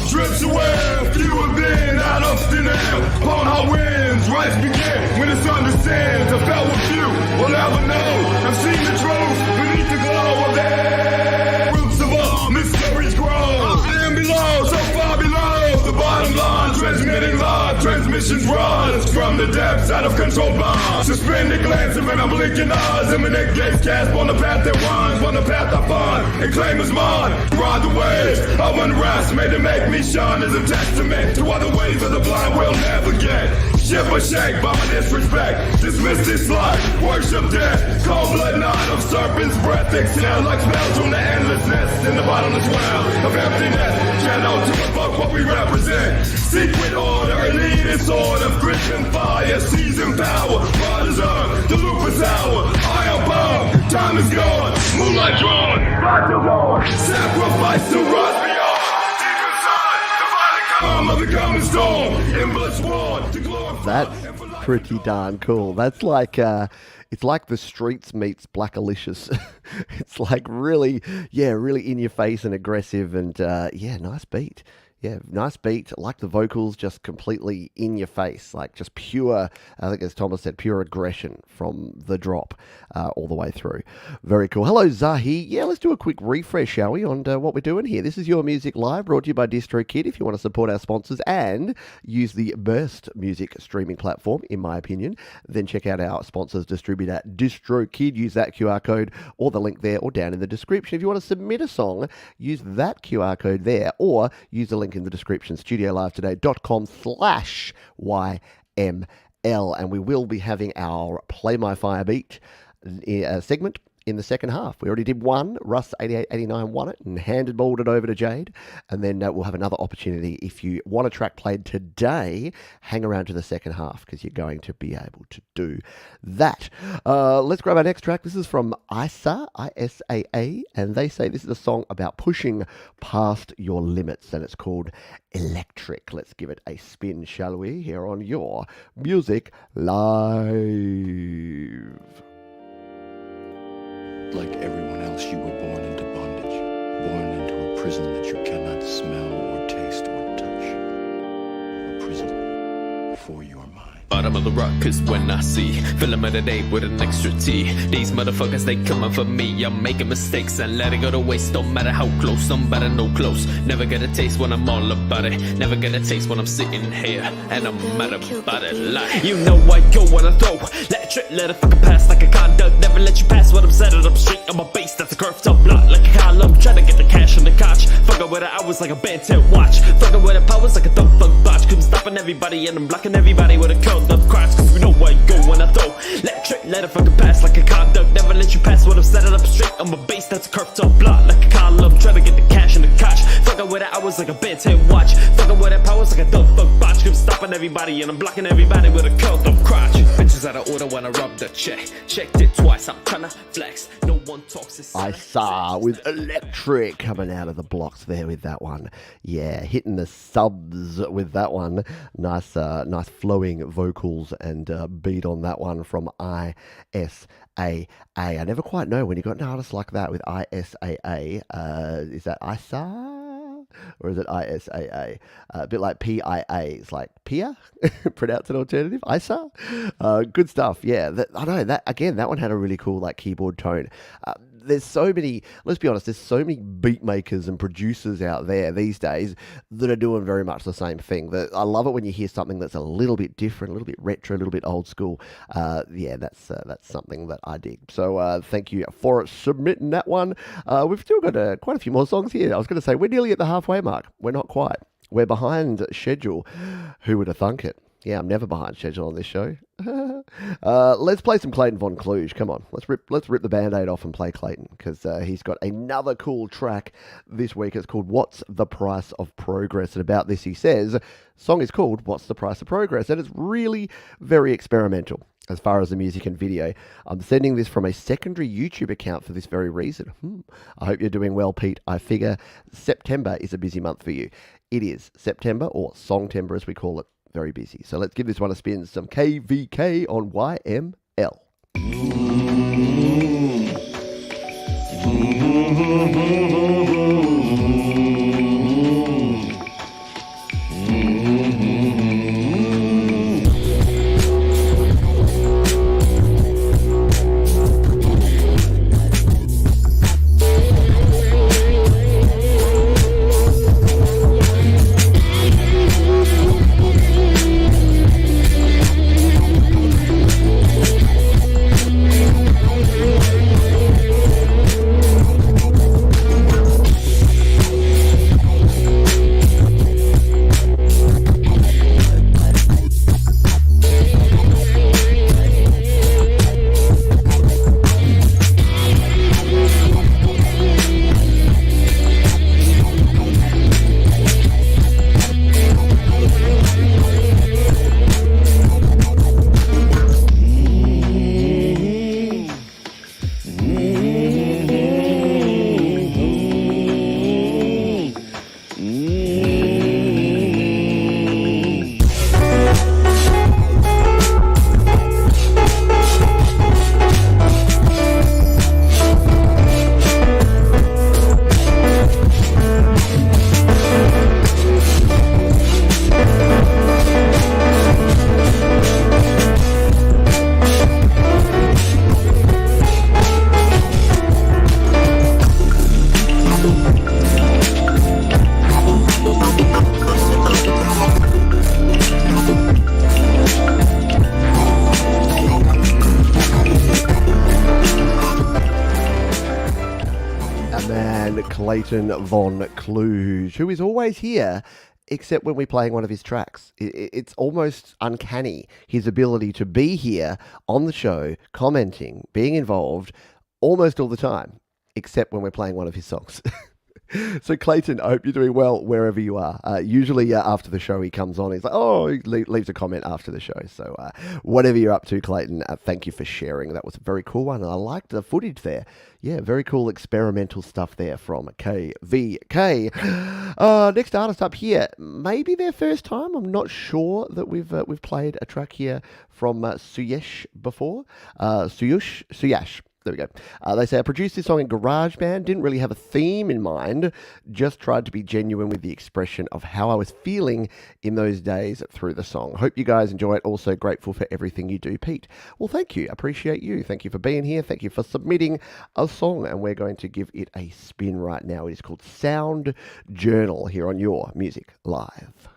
Strips away, few have been out of thin air. Upon our winds, rise begin. When the sun descends, a fell with few will never know. I've seen the truth beneath the glow of the air. Roots of all mysteries grow. I am below, so far below the bottom line. Transmitting live, transmissions rise from the depths out of control bounds. Suspended glance and unblinking eyes. Imminent gaze cast on the path that winds, on the path I find and claim as mine. Ride the waves of unrest made to make me shine as a testament to other ways of the blind will navigate. Ship or shake by my disrespect. Dismiss this life, worship death. Cold blood night of serpent's breath. Exhale like smells from the endlessness in the bottomless well of emptiness. Channel to evoke what we represent. Secret order, elitist order, Christian fire, seasoned power. Pride is earned, the loop is hour. I am bound, time is gone. Moonlight drawn, light till dawn. Sacrifice to rise beyond. Deep inside, the violent calm of the coming storm. Endless war to glorify. That's pretty darn cool. That's like it's like the streets meets Blackalicious. It's like really in your face and aggressive, and nice beat. Yeah, nice beat. Like the vocals, just completely in your face, like just pure, I think as Thomas said, pure aggression from the drop all the way through. Very cool. Hello, Zahi. Yeah, let's do a quick refresh, shall we, on what we're doing here. This is Your Music Live, brought to you by DistroKid. If you want to support our sponsors and use the Burst music streaming platform, in my opinion, then check out our sponsors distributor, DistroKid. Use that QR code or the link there or down in the description. If you want to submit a song, use that QR code there or use the link in the description, studiolivetoday.com/YML. And we will be having our Play My Fire Beat segment in the second half. We already did one. Russ 8889 won it and handballed it over to Jade. And then we'll have another opportunity. If you want a track played today, hang around to the second half because you're going to be able to do that. Let's grab our next track. This is from ISA, I-S-A-A, and they say this is a song about pushing past your limits, and it's called Electric. Let's give it a spin, shall we, here on Your Music Live. Like everyone else, you were born into bondage, born into a prison that you cannot smell or taste or touch. A prison for your mind. Bottom of the rock, cause when I see fill of the day with an extra T. These motherfuckers, they coming for me. I'm making mistakes and let it go to waste. Don't matter how close, I'm better no close. Never get a taste when I'm all about it. Never get a taste when I'm sitting here and I'm mad about it. Like, you know I go when I throw. Let it trip, let it fucking pass like a conduct. Never let you pass when I'm set it up straight on my base. That's a curved up block like a column. Trying to get the cash on the couch. Fucking with it, I was like a band 10 watch. Fucking with it, powers like a thump thug botch. Cause I'm stopping everybody and I'm blocking everybody with a curved up crotch. Cause you know I go when I throw. Let it trip, let it fucking pass like a conduct. Never let you pass when I'm set it up straight on my base. That's a curved up block like a column. Trying to get the cash on the couch. Fucking with it, I was like a band 10 watch. Fucking with it, powers like a thump thug botch. Cause I'm stopping everybody and I'm blocking everybody with a curved up crotch. Bitches out of order when I rub the check. Checked it twice, I'm tryna flex. No one talks. I saw with Electric coming out of the blocks there with that one. Yeah, hitting the subs with that one. Nice flowing vocals and beat on that one from ISAA. I never quite know when you got an artist like that with ISAA. Is that ISA? Or is it ISAA? A bit like PIA. It's like Pia? Pronounce an alternative? ISA? Good stuff. Yeah. I know that again, that one had a really cool like keyboard tone. There's so many, let's be honest, there's so many beat makers and producers out there these days that are doing very much the same thing. I love it when you hear something that's a little bit different, a little bit retro, a little bit old school. Yeah, that's something that I dig. So thank you for submitting that one. We've still got quite a few more songs here. I was going to say, we're nearly at the halfway mark. We're not quite. We're behind schedule. Who would have thunk it? Yeah, I'm never behind schedule on this show. Let's play some Clayton Von Kluge. Come on, let's rip the Band-Aid off and play Clayton, because he's got another cool track this week. It's called What's the Price of Progress? And about this he says, song is called What's the Price of Progress? And it's really very experimental as far as the music and video. I'm sending this from a secondary YouTube account for this very reason. I hope you're doing well, Pete. I figure September is a busy month for you. It is September, or Songtember as we call it. Very busy. So let's give this one a spin. Some KVK on YML. Clayton Von Kluge, who is always here, except when we're playing one of his tracks. It's almost uncanny, his ability to be here on the show, commenting, being involved, almost all the time, except when we're playing one of his songs. So Clayton, I hope you're doing well wherever you are. Usually after the show he comes on, he's like, he leaves a comment after the show. So whatever you're up to, Clayton, thank you for sharing. That was a very cool one, and I liked the footage there. Yeah, very cool experimental stuff there from KVK. Next artist up here, maybe their first time. I'm not sure that we've played a track here from Suyesh before. Suyash. There we go. They say, I produced this song in GarageBand, didn't really have a theme in mind, just tried to be genuine with the expression of how I was feeling in those days through the song. Hope you guys enjoy it. Also grateful for everything you do, Pete. Well, thank you. Appreciate you. Thank you for being here. Thank you for submitting a song, and we're going to give it a spin right now. It is called Sound Journal here on Your Music Live.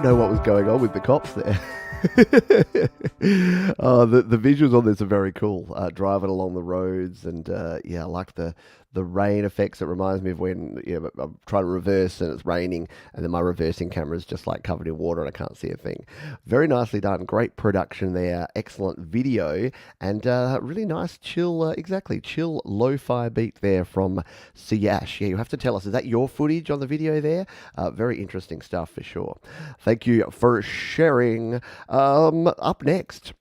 Know what was going on with the cops there. The visuals on this are very cool. Driving along the roads, and I like the rain effects. It reminds me of when I'm trying to reverse and it's raining, and then my reversing camera is just like covered in water and I can't see a thing. Very nicely done. Great production there. Excellent video, and really nice chill lo-fi beat there from Siyash. Yeah, you have to tell us, is that your footage on the video there? Very interesting stuff for sure. Thank you for sharing. Up next,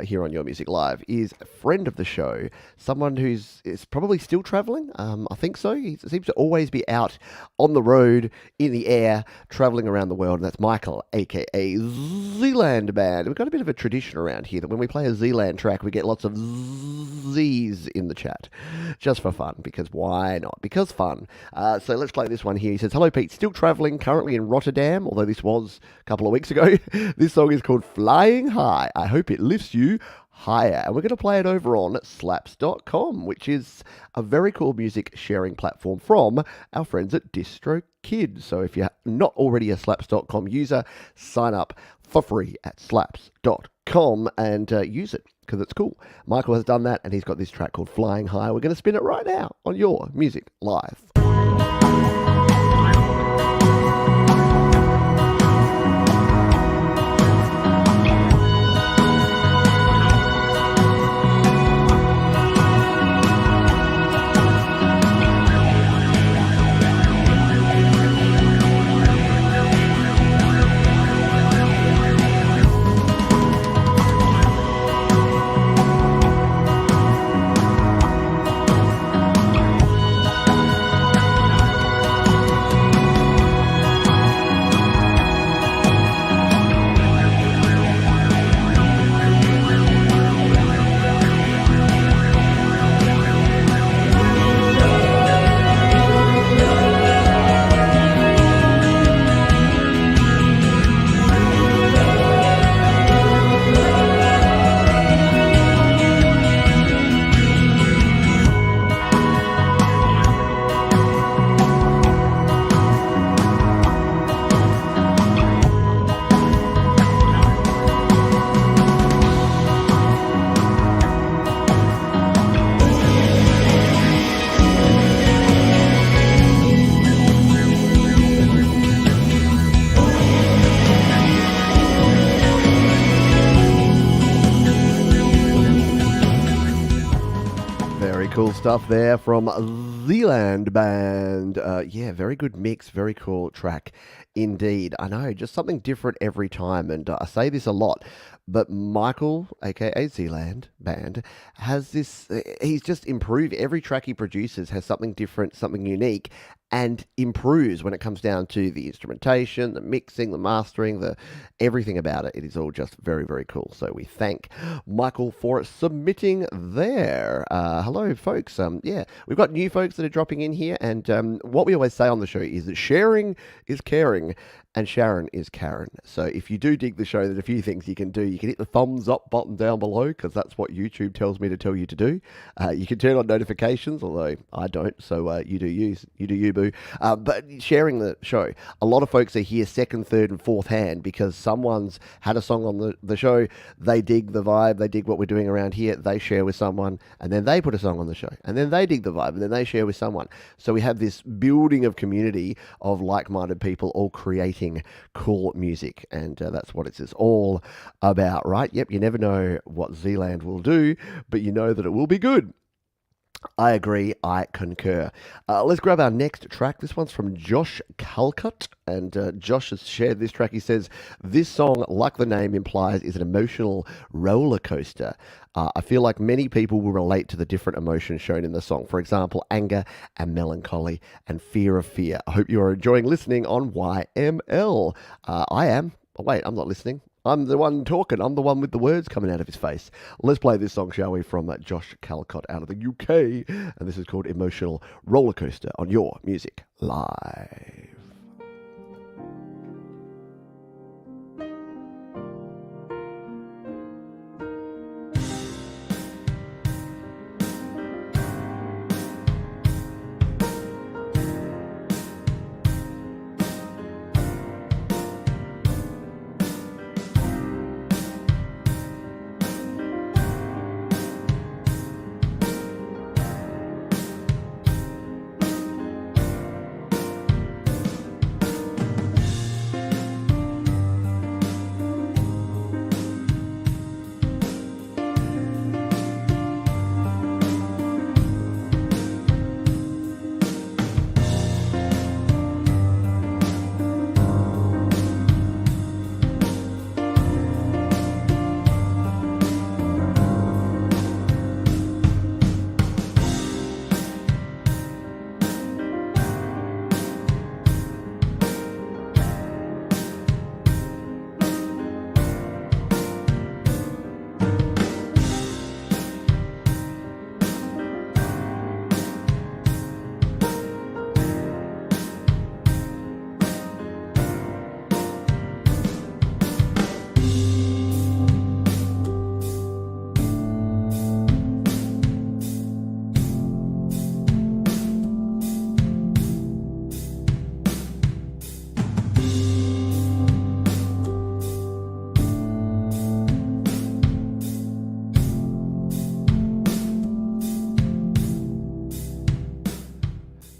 here on Your Music Live is a friend of the show, someone is probably still traveling. I think so. He seems to always be out on the road, in the air, traveling around the world, and that's Michael, aka Zealand Band. We've got a bit of a tradition around here that when we play a Zealand track, we get lots of Z's in the chat, just for fun, because why not? Because fun. So let's play this one here. He says, hello Pete, still traveling, currently in Rotterdam, although this was a couple of weeks ago. This song is called Flying High. I hope it lifts you higher. And we're going to play it over on slaps.com, which is a very cool music sharing platform from our friends at DistroKid. So if you're not already a slaps.com user, sign up for free at slaps.com and use it because it's cool. Michael has done that, and he's got this track called Flying High. We're going to spin it right now on Your Music Live. stuff there from Zealand Band. Yeah, very good mix, very cool track indeed. I know, just something different every time, and I say this a lot, but Michael, aka Zealand Band, has this, he's just improved. Every track he produces has something different, something unique, and improves when it comes down to the instrumentation, the mixing, the mastering, the everything about it. It is all just very, very cool. So we thank Michael for submitting there. Hello, folks. Yeah, we've got new folks that are dropping in here, and what we always say on the show is that sharing is caring, and Sharon is Karen. So if you do dig the show, there's a few things you can do. You can hit the thumbs up button down below, because that's what YouTube tells me to tell you to do. You can turn on notifications, although I don't, so you do you, boo. But sharing the show, a lot of folks are here second, third, and fourth hand because someone's had a song on the show, they dig the vibe, they dig what we're doing around here, they share with someone, and then they put a song on the show, and then they dig the vibe, and then they share with someone. So we have this building of community of like-minded people all creating cool music, and that's what it's all about, right? Yep, you never know what Zealand will do, but you know that it will be good. I agree, I concur. Let's grab our next track. This one's from Josh Calcutt, and Josh has shared this track. He says, this song, like the name implies, is an emotional roller coaster. I feel like many people will relate to the different emotions shown in the song. For example, anger and melancholy and fear of fear. I hope you are enjoying listening on YML. I am. Oh, wait, I'm not listening. I'm the one talking. I'm the one with the words coming out of his face. Let's play this song, shall we, from Josh Calcutt out of the UK. And this is called Emotional Roller Coaster on Your Music Live.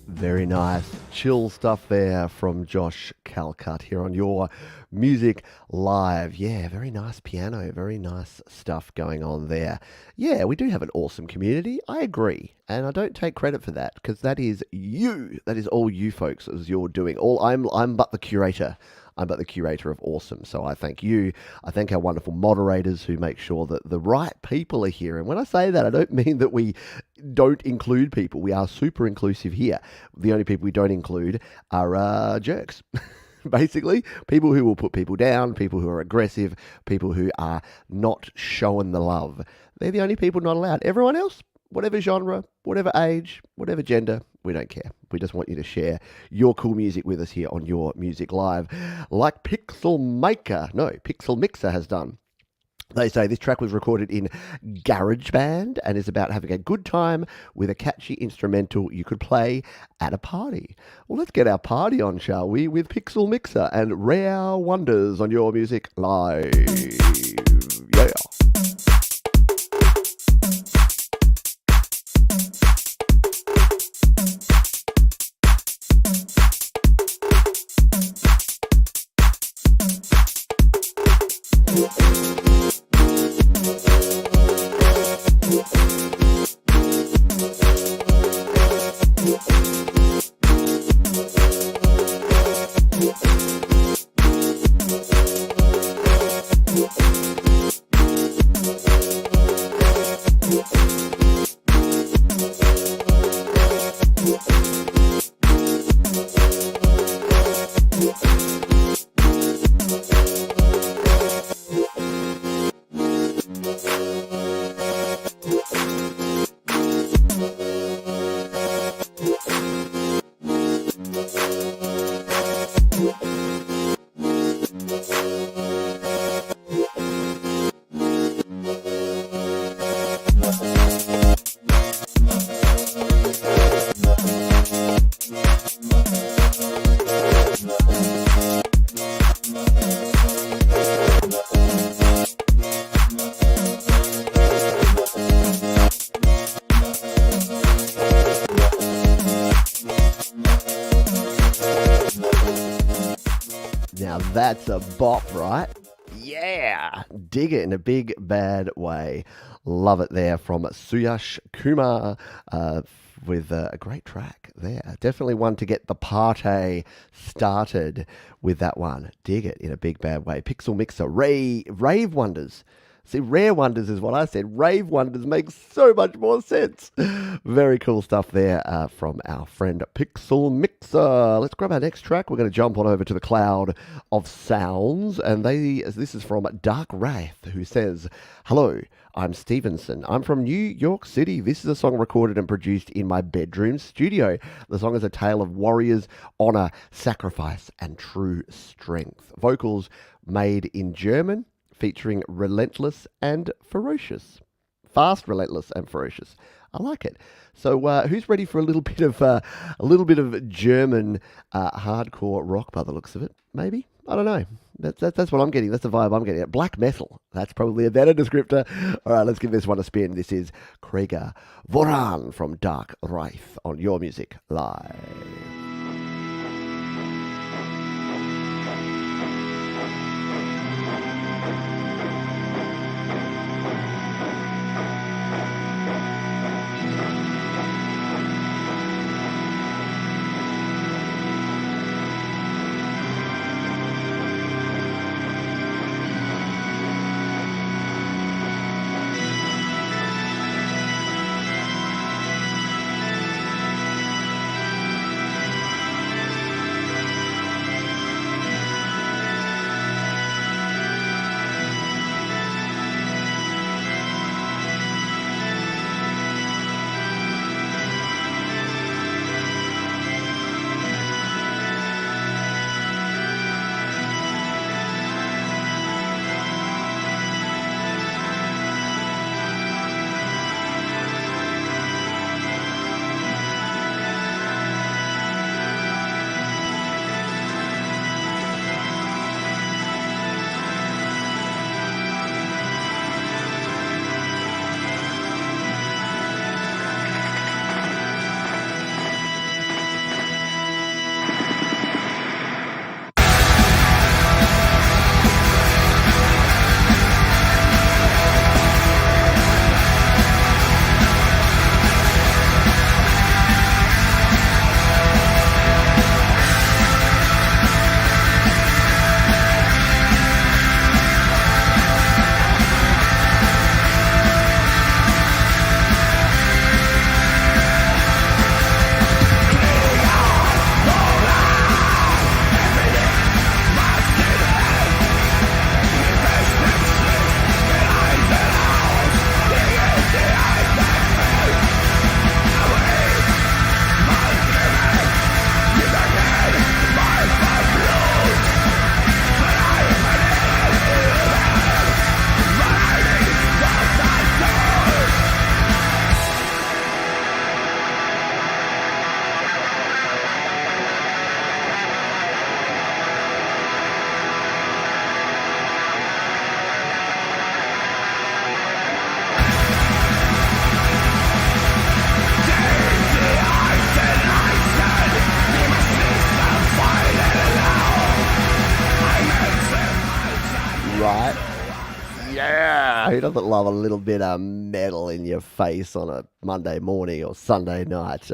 Very nice, chill stuff there from Josh Calcutt here on Your Music Live. Yeah, very nice piano, very nice stuff going on there. Yeah, we do have an awesome community. I agree, and I don't take credit for that because that is you. That is all you folks as you're doing. I'm but the curator. I'm but the curator of awesome. So I thank you. I thank our wonderful moderators who make sure that the right people are here. And when I say that, I don't mean that we don't include people. We are super inclusive here. The only people we don't include are jerks. Basically, people who will put people down, people who are aggressive, people who are not showing the love. They're the only people not allowed. Everyone else, whatever genre, whatever age, whatever gender, we don't care. We just want you to share your cool music with us here on Your Music Live, like Pixel Mixer has done. They say this track was recorded in GarageBand and is about having a good time with a catchy instrumental you could play at a party. Well, let's get our party on, shall we, with Pixel Mixer and Rare Wonders on Your Music Live. Yeah. Now that's a bop, right? Yeah, dig it in a big bad way. Love it there from Suyash Kumar with a great track there. Definitely one to get the party started with that one. Dig it in a big bad way. Pixel Mixer, Rave Wonders. See, Rare Wonders is what I said. Rave Wonders makes so much more sense. Very cool stuff there from our friend Pixel Mixer. Let's grab our next track. We're going to jump on over to the cloud of sounds. And this is from Dark Wraith, who says, "Hello, I'm Stevenson. I'm from New York City. This is a song recorded and produced in my bedroom studio. The song is a tale of warriors, honor, sacrifice, and true strength. Vocals made in German, featuring relentless and ferocious. Fast, relentless, and ferocious. I like it. So, who's ready for a little bit of German hardcore rock by the looks of it? Maybe, I don't know. That's what I'm getting. That's the vibe I'm getting. Black metal. That's probably a better descriptor. All right, let's give this one a spin. This is Krieger Voran from Dark Wraith on Your Music Live. Who doesn't love a little bit of metal in your face on a Monday morning or Sunday night?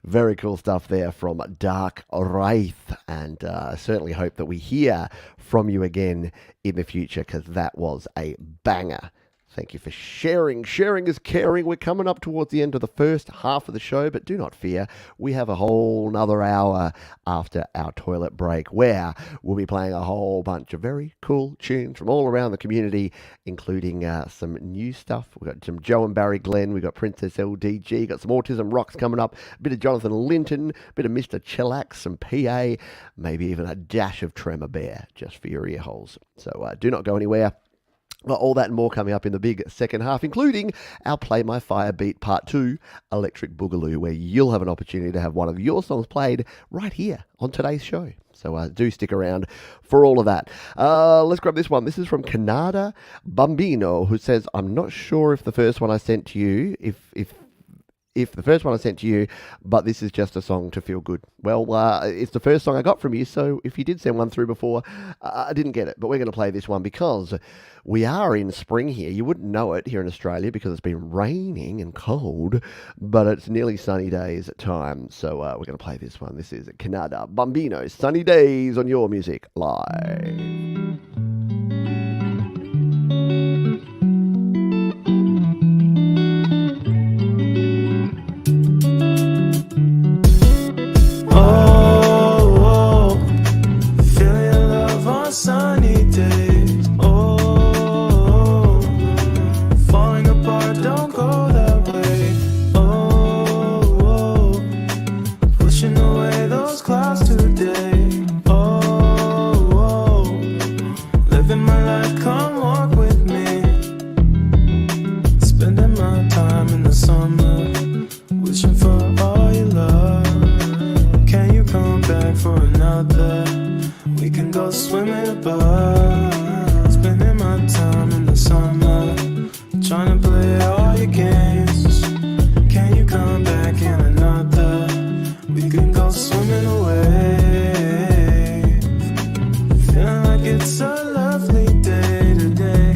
Very cool stuff there from Dark Wraith, and I certainly hope that we hear from you again in the future, because that was a banger. Thank you for sharing. Sharing is caring. We're coming up towards the end of the first half of the show, but do not fear. We have a whole nother hour after our toilet break where we'll be playing a whole bunch of very cool tunes from all around the community, including some new stuff. We've got some Joe and Barry Glenn. We've got Princess LDG. Got some Autism Rocks coming up. A bit of Jonathan Linton. A bit of Mr. Chillax. Some PA. Maybe even a dash of Tremor Bear just for your ear holes. So do not go anywhere. Well, all that and more coming up in the big second half, including our Play My Fire Beat Part 2, Electric Boogaloo, where you'll have an opportunity to have one of your songs played right here on today's show. So do stick around for all of that. Let's grab this one. This is from Canada Bambino, who says, I'm not sure if the first one I sent to you, if the first one I sent to you, but this is just a song to feel good. Well, it's the first song I got from you, so if you did send one through before, I didn't get it. But we're going to play this one because we are in spring here. You wouldn't know it here in Australia because it's been raining and cold, but it's nearly sunny days at times. So we're going to play this one. This is Canada Bambino, Sunny Days on Your Music Live. Sunny days, oh, falling apart, don't go that way, oh, pushing away those clouds today, oh, living my life, come walk with me, spending my time in the summer, wishing for all your love, can you come back for another? We can go swimming above, spending my time in the summer, trying to play all your games. Can you come back in another? We can go swimming away. Feeling like it's a lovely day today.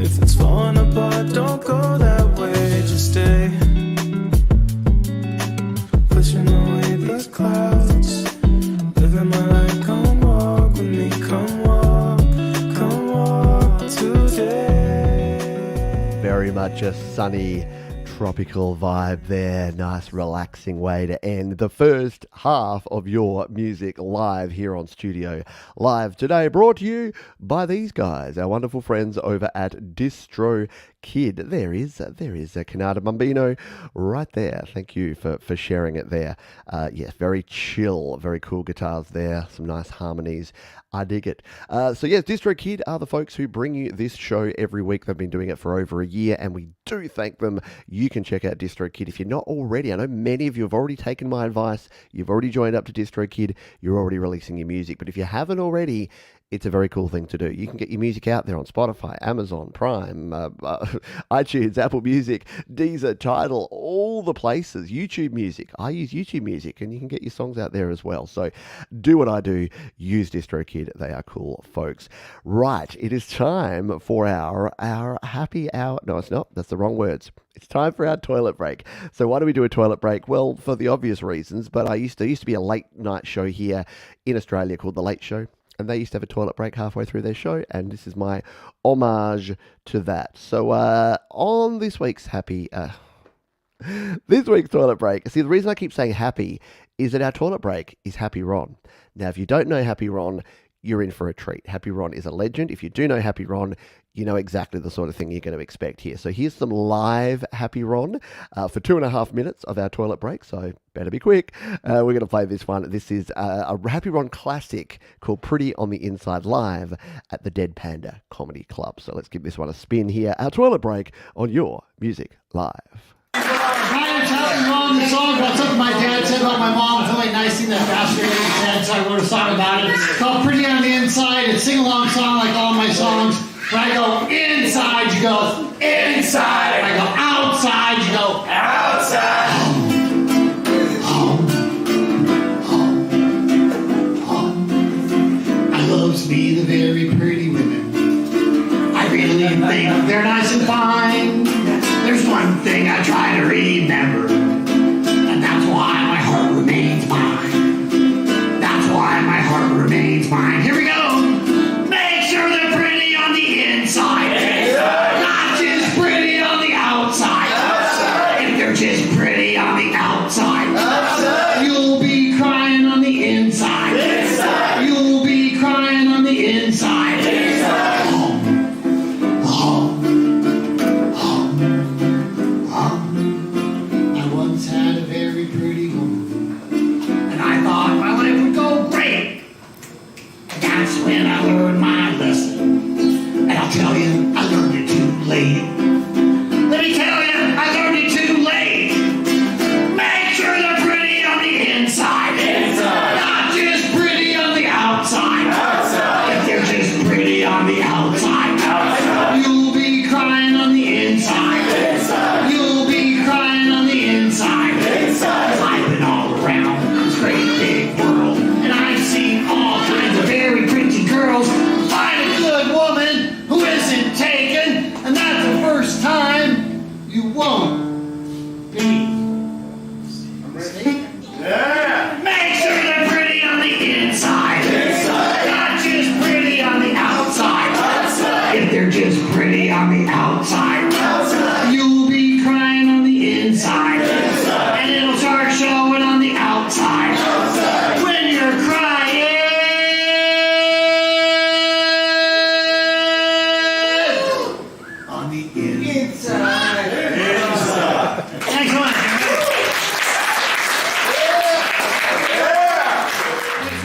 If it's falling apart, don't go that way, just stay. Pushing away these clouds. Living my life, come walk with me, come walk today. Very much a sunny, tropical vibe there. Nice, relaxing way to end the first half of Your Music Live here on Studio Live today. Brought to you by these guys, our wonderful friends over at Distro Kid. There is a Canada Bambino right there. Thank you for sharing it there. Yes, very chill, very cool guitars there. Some nice harmonies. I dig it. So yes, Distro Kid are the folks who bring you this show every week. They've been doing it for over a year, and we do thank them. You can check out Distro Kid if you're not already. I know many of you have already taken my advice. You've already joined up to Distro Kid. You're already releasing your music. But if you haven't already, it's a very cool thing to do. You can get your music out there on Spotify, Amazon, Prime, iTunes, Apple Music, Deezer, Tidal, all the places. YouTube Music. I use YouTube Music, and you can get your songs out there as well. So do what I do. Use Distro Kid. They are cool folks. Right, it is time for our happy hour. No, it's not. That's the wrong words. It's time for our toilet break. So why do we do a toilet break? Well, for the obvious reasons, but there used to be a late night show here in Australia called The Late Show. And they used to have a toilet break halfway through their show, and this is my homage to that. So on this week's toilet break, see, the reason I keep saying happy is that our toilet break is Happy Ron. Now, if you don't know Happy Ron, you're in for a treat. Happy Ron is a legend. If you do know Happy Ron, you know exactly the sort of thing you're going to expect here. So here's some live Happy Ron for 2.5 minutes of our toilet break, so better be quick. We're going to play this one. This is a Happy Ron classic called Pretty on the Inside live at the Dead Panda Comedy Club. So let's give this one a spin here. Our toilet break on Your Music Live. I am telling Ron the song about something my dad said about my mom. It's really nice thing that castrated his head, so I wrote a song about it. It's called Pretty on the Inside. It's a sing-along song like all my songs. When I go inside, you go inside. When I go outside, you go outside. I love to be the very pretty women. I really think they're nice and fine. There's one thing I try to remember, and that's why my heart remains mine. That's why my heart remains mine. Here we go. Make sure they're pretty on the inside. Not just pretty on the outside. If they're just pretty on the outside, you'll be crying on the inside. You'll be crying on the inside.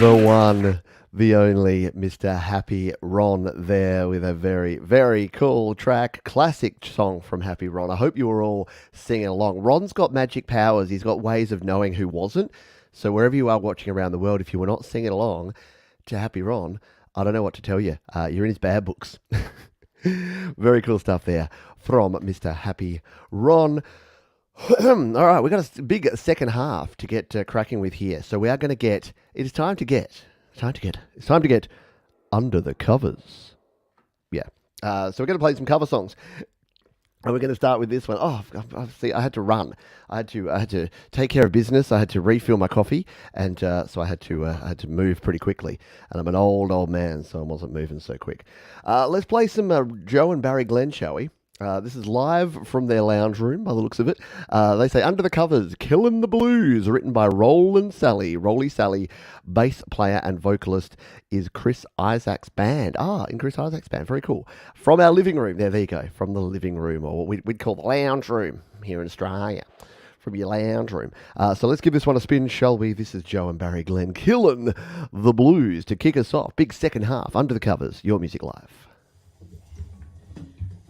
The one, the only Mr. Happy Ron there with a very, very cool track. Classic song from Happy Ron. I hope you were all singing along. Ron's got magic powers. He's got ways of knowing who wasn't. So wherever you are watching around the world, if you were not singing along to Happy Ron, I don't know what to tell you. You're in his bad books. Very cool stuff there from Mr. Happy Ron. All right, we've got a big second half to get cracking with here. So we are going to get, it's time to get under the covers. Yeah. So we're going to play some cover songs. And we're going to start with this one. Oh, see, I had to run. I had to take care of business. I had to refill my coffee, and so I had to move pretty quickly. And I'm an old man, so I wasn't moving so quick. Let's play some Joe and Barry Glenn, shall we? This is live from their lounge room, by the looks of it. They say, Under the Covers, Killin' the Blues, written by Roland Sally. Rolly Sally, bass player and vocalist, is Chris Isaac's band. In Chris Isaac's band. Very cool. From our living room. There you go. From the living room, or what we'd call the lounge room here in Australia. From your lounge room. So let's give this one a spin, shall we? This is Joe and Barry Glenn, Killin' the Blues, to kick us off. Big second half, Under the Covers, Your Music Live.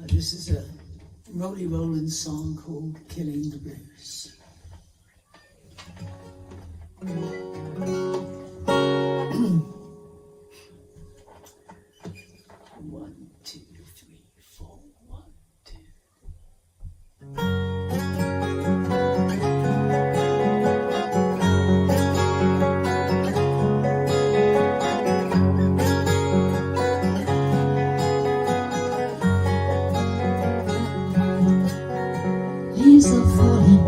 This is a Rolly Roland song called Killing the Blues. One, two, three, four, 1, 2. Leaves are falling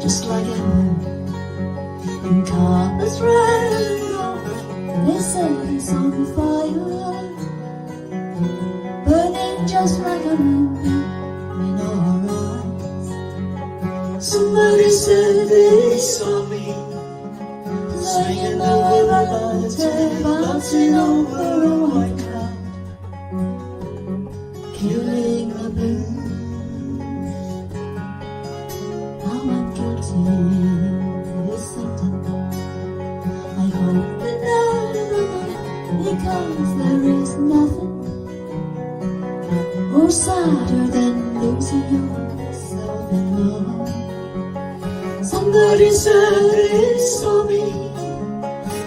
just like a moon, and cars riding off. They say it's on fire, burning just like a moon in our eyes. Somebody said they saw me swinging over the tail, bouncing over a white cloud, killing the blues. This sentence, I hope that never, because there is nothing more sadder than losing yourself in love. Somebody said they saw me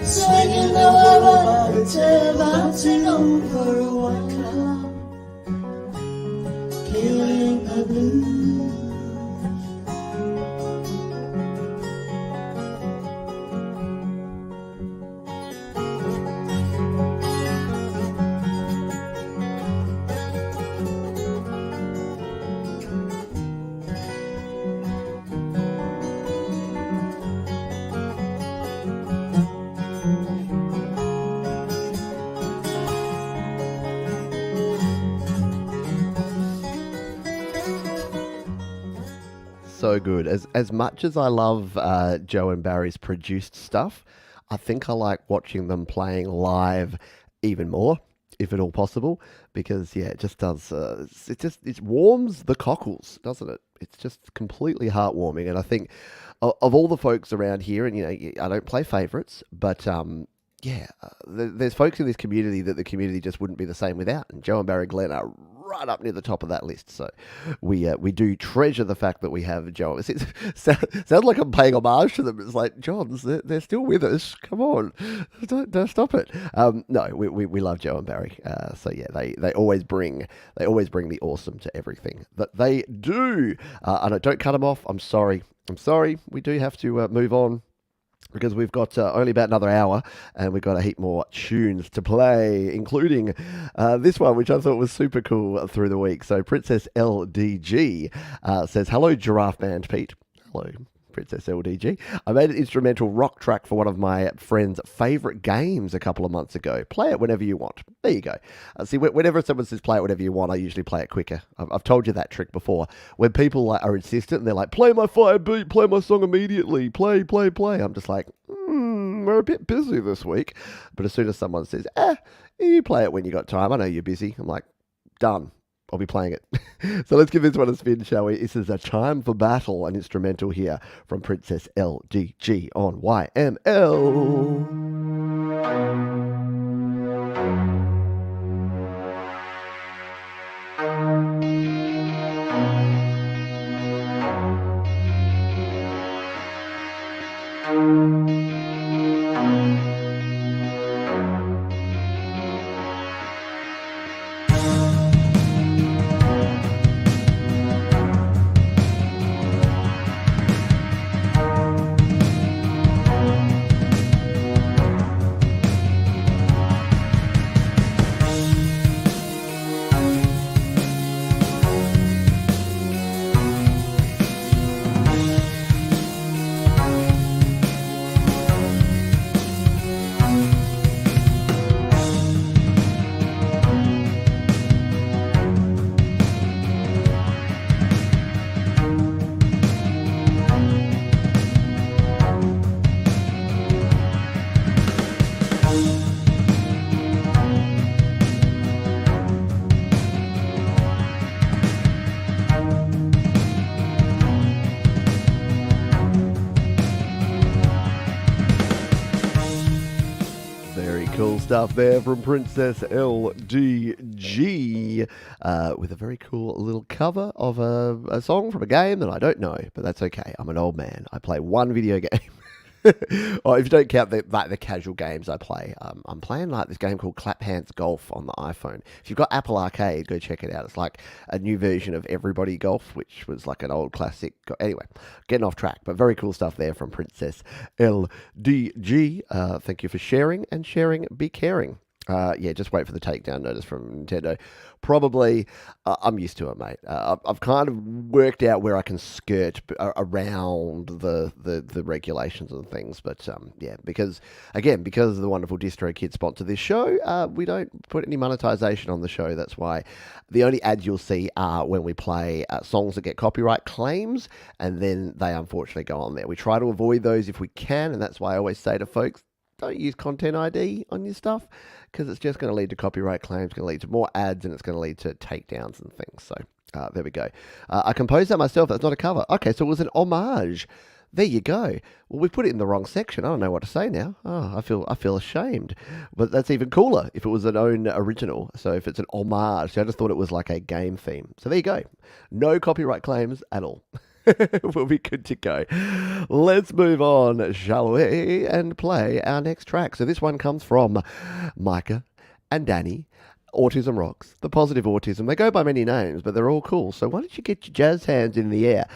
swinging over a tail, bouncing over a white cloud, killing the blues. So good. As much as I love Joe and Barry's produced stuff, I think I like watching them playing live even more, if at all possible, because it just does. It warms the cockles, doesn't it? It's just completely heartwarming, and I think of all the folks around here, and I don't play favourites, but there's folks in this community that the community just wouldn't be the same without, and Joe and Barry Glenn are right up near the top of that list. So we do treasure the fact that we have Joe. It sounds like I'm paying homage to them. It's like, Johns, they're still with us. Come on, don't stop it. No, we love Joe and Barry. So yeah, they always bring the awesome to everything that they do. And don't cut them off. I'm sorry. We do have to move on, because we've got only about another hour, and we've got a heap more tunes to play, including this one, which I thought was super cool through the week. So Princess LDG says, hello, Giraffe Band Pete. Hello, Princess LDG. I made an instrumental rock track for one of my friend's favourite games a couple of months ago. Play it whenever you want. There you go. See, whenever someone says play it whenever you want, I usually play it quicker. I've told you that trick before. When people are insistent and they're like, play my fire beat, play my song immediately, play. I'm just like, we're a bit busy this week. But as soon as someone says, you play it when you got time, I know you're busy, I'm like, done. I'll be playing it. So let's give this one a spin, shall we? This is A Time for Battle, an instrumental here from Princess LDG on YML. Cool stuff there from Princess LDG with a very cool little cover of a song from a game that I don't know, but that's okay. I'm an old man. I play one video game. Or if you don't count the casual games I play, I'm playing like this game called Clap Hands Golf on the iPhone. If you've got Apple Arcade, go check it out. It's like a new version of Everybody Golf, which was like an old classic. Anyway, getting off track, but very cool stuff there from Princess LDG. Thank you for sharing, and sharing be caring. Yeah, just wait for the takedown notice from Nintendo. Probably, I'm used to it, mate. I've kind of worked out where I can skirt around the regulations and things. But yeah, because the wonderful DistroKid sponsor this show, we don't put any monetization on the show. That's why the only ads you'll see are when we play songs that get copyright claims, and then they unfortunately go on there. We try to avoid those if we can, and that's why I always say to folks, don't use Content ID on your stuff, because it's just going to lead to copyright claims, going to lead to more ads, and it's going to lead to takedowns and things. So there we go. I composed that myself. That's not a cover. Okay, so it was an homage. There you go. Well, we put it in the wrong section. I don't know what to say now. Oh, I feel ashamed. But that's even cooler if it was an own original. So if it's an homage, so I just thought it was like a game theme. So there you go. No copyright claims at all. We'll be good to go. Let's move on, shall we, and play our next track. So this one comes from Micah and Danny, Autism Rocks, the Positive Autism. They go by many names, but they're all cool. So why don't you get your jazz hands in the air?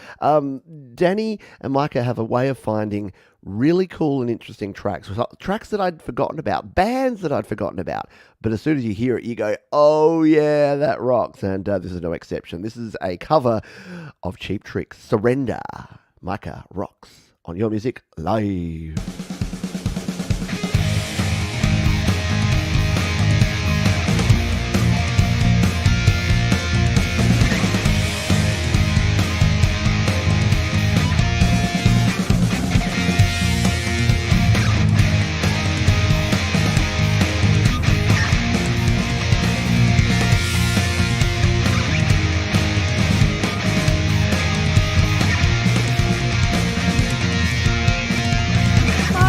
Danny and Micah have a way of finding really cool and interesting tracks that I'd forgotten about, bands that I'd forgotten about. But as soon as you hear it, you go, oh yeah, that rocks. And this is no exception. This is a cover of Cheap Trick's Surrender. Micah Rocks on Your Music Live. My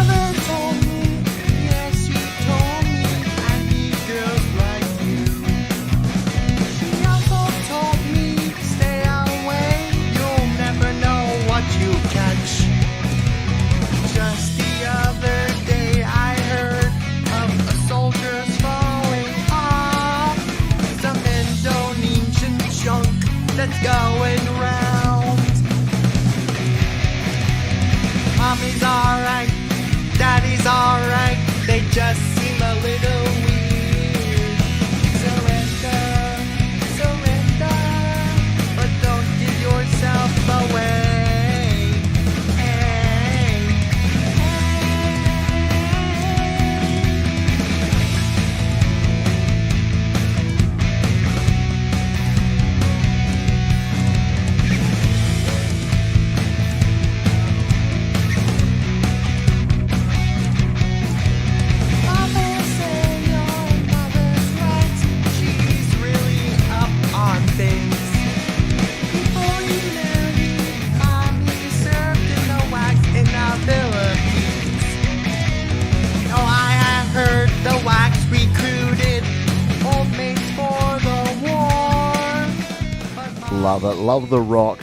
love it. Love the rock.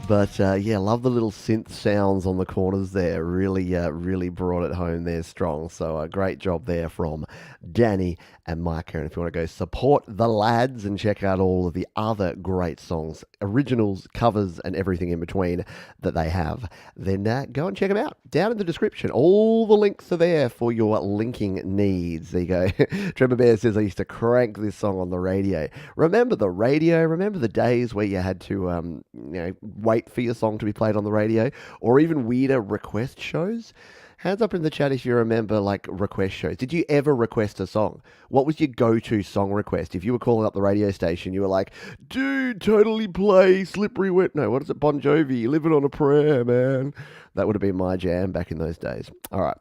But yeah, love the little synth sounds on the corners there. Really brought it home there strong. So a great job there from Danny and Micah. And if you want to go support the lads and check out all of the other great songs, originals, covers, and everything in between that they have, then go and check them out. Down in the description, all the links are there for your linking needs. There you go. Trevor Bear says, I used to crank this song on the radio. Remember the radio? Remember the days where you had to wait for your song to be played on the radio, or even weirder request shows? Hands up in the chat if you remember, like, request shows. Did you ever request a song? What was your go-to song request? If you were calling up the radio station, you were like, dude, totally play Slippery When... No, what is it? Bon Jovi, Living on a Prayer, man. That would have been my jam back in those days. All right.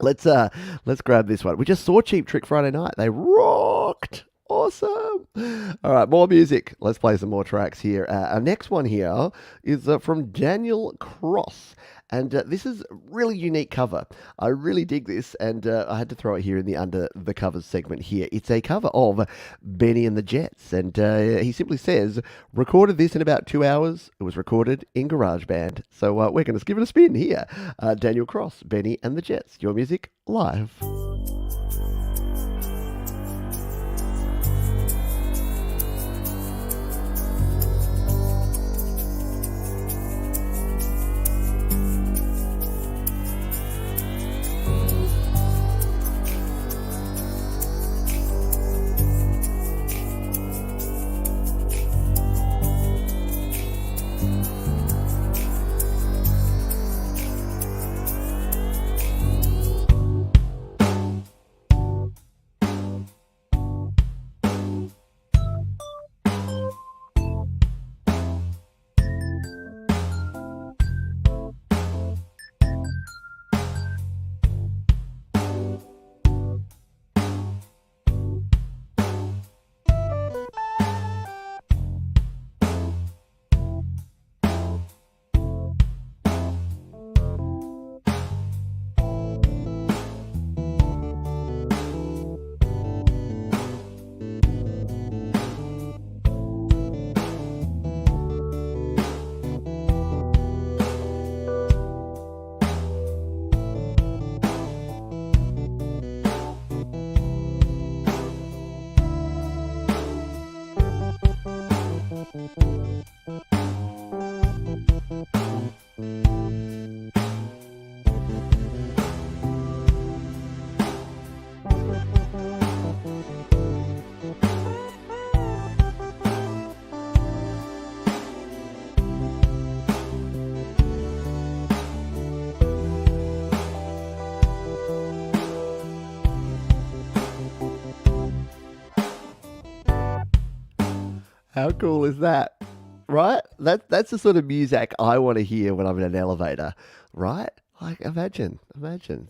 Let's grab this one. We just saw Cheap Trick Friday night. They rocked. Awesome. All right, more music. Let's play some more tracks here. Our next one here is from Daniel Cross. And this is a really unique cover. I really dig this, and I had to throw it here in the Under the Covers segment here. It's a cover of Benny and the Jets, and he simply says, recorded this in about 2 hours. It was recorded in GarageBand. So we're going to give it a spin here. Daniel Cross, Benny and the Jets. Your music live. How cool is that? Right? That's the sort of music I want to hear when I'm in an elevator, right? Like, imagine.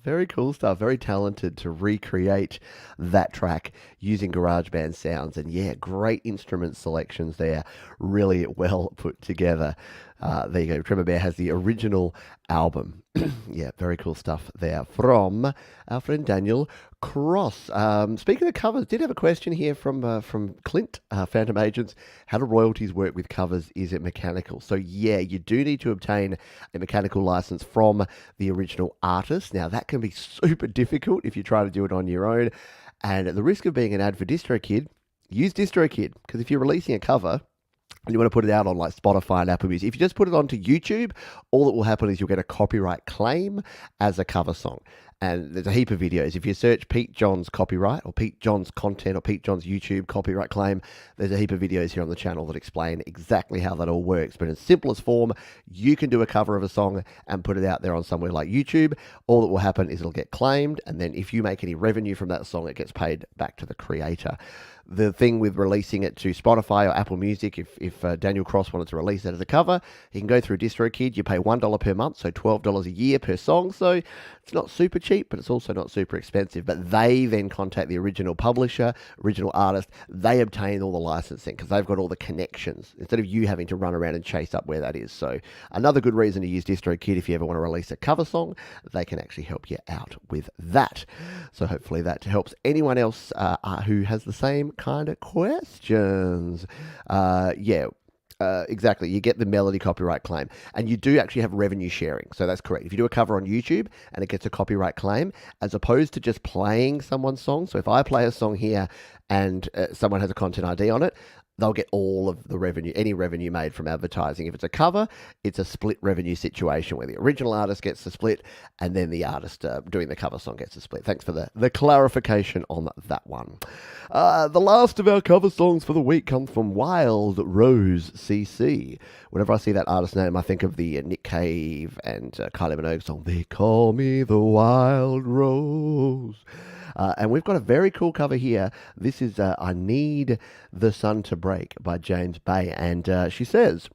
Very cool stuff. Very talented to recreate that track using GarageBand sounds. And yeah, great instrument selections there. Really well put together. There you go. Tremor Bear has the original album. Yeah, very cool stuff there from our friend Daniel Cross. Speaking of covers, did have a question here from Clint, Phantom Agents. How do royalties work with covers? Is it mechanical? So yeah, you do need to obtain a mechanical license from the original artist. Now that can be super difficult if you try to do it on your own. And at the risk of being an ad for DistroKid, use DistroKid, because if you're releasing a cover and you want to put it out on like Spotify and Apple Music, if you just put it onto YouTube, all that will happen is you'll get a copyright claim as a cover song. And there's a heap of videos. If you search Pete Johns copyright or Pete Johns content or Pete Johns YouTube copyright claim, there's a heap of videos here on the channel that explain exactly how that all works. But in simplest form, you can do a cover of a song and put it out there on somewhere like YouTube. All that will happen is it'll get claimed. And then if you make any revenue from that song, it gets paid back to the creator. The thing with releasing it to Spotify or Apple Music, if Daniel Cross wanted to release it as a cover, he can go through DistroKid. You pay $1 per month, so $12 a year per song. So it's not super cheap, but it's also not super expensive. But they then contact the original publisher, original artist. They obtain all the licensing because they've got all the connections instead of you having to run around and chase up where that is. So another good reason to use DistroKid if you ever want to release a cover song. They can actually help you out with that. So hopefully that helps anyone else who has the same kind of questions. Yeah. Exactly. You get the melody copyright claim. And you do actually have revenue sharing. So that's correct. If you do a cover on YouTube and it gets a copyright claim, as opposed to just playing someone's song. So if I play a song here and someone has a content ID on it, they'll get all of the revenue, any revenue made from advertising. If it's a cover, it's a split revenue situation where the original artist gets the split and then the artist doing the cover song gets a split. Thanks for the clarification on that one. The last of our cover songs for the week comes from Wild Rose CC. Whenever I see that artist name, I think of the Nick Cave and Kylie Minogue song, They Call Me the Wild Rose. And we've got a very cool cover here. This is I Need the Sun to Break by James Bay. And she says,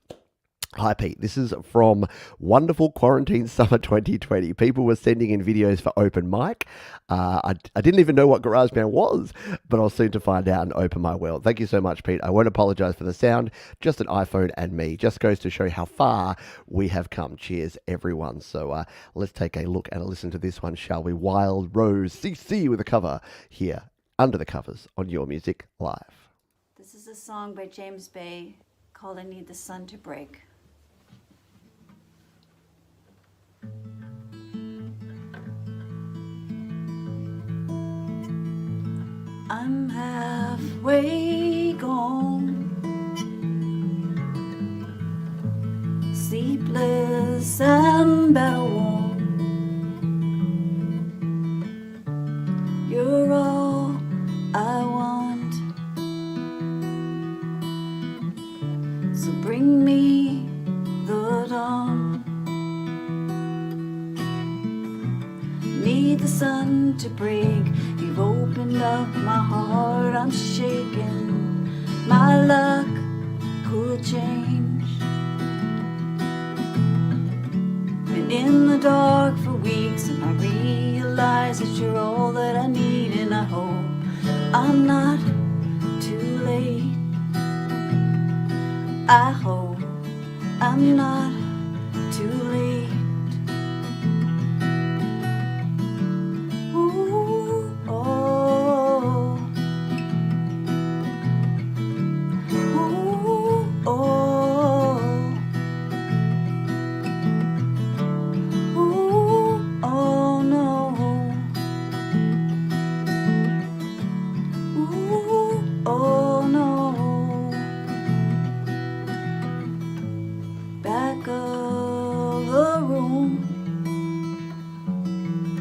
Hi Pete, this is from wonderful quarantine summer 2020. People were sending in videos for open mic. I didn't even know what GarageBand was, but I was soon to find out and open my world. Thank you so much, Pete. I won't apologize for the sound, just an iPhone and me. Just goes to show how far we have come. Cheers, everyone. So let's take a look and listen to this one, shall we? Wild Rose CC with a cover here, Under the Covers on Your Music Live. This is a song by James Bay called I Need the Sun to Break. I'm halfway gone, sleepless and battle worn. You're all I want, so bring me the dawn. Need the sun to break. You've opened up my heart, I'm shaking. My luck could change. Been in the dark for weeks and I realize that you're all that I need, and I hope I'm not too late. I hope I'm not too late.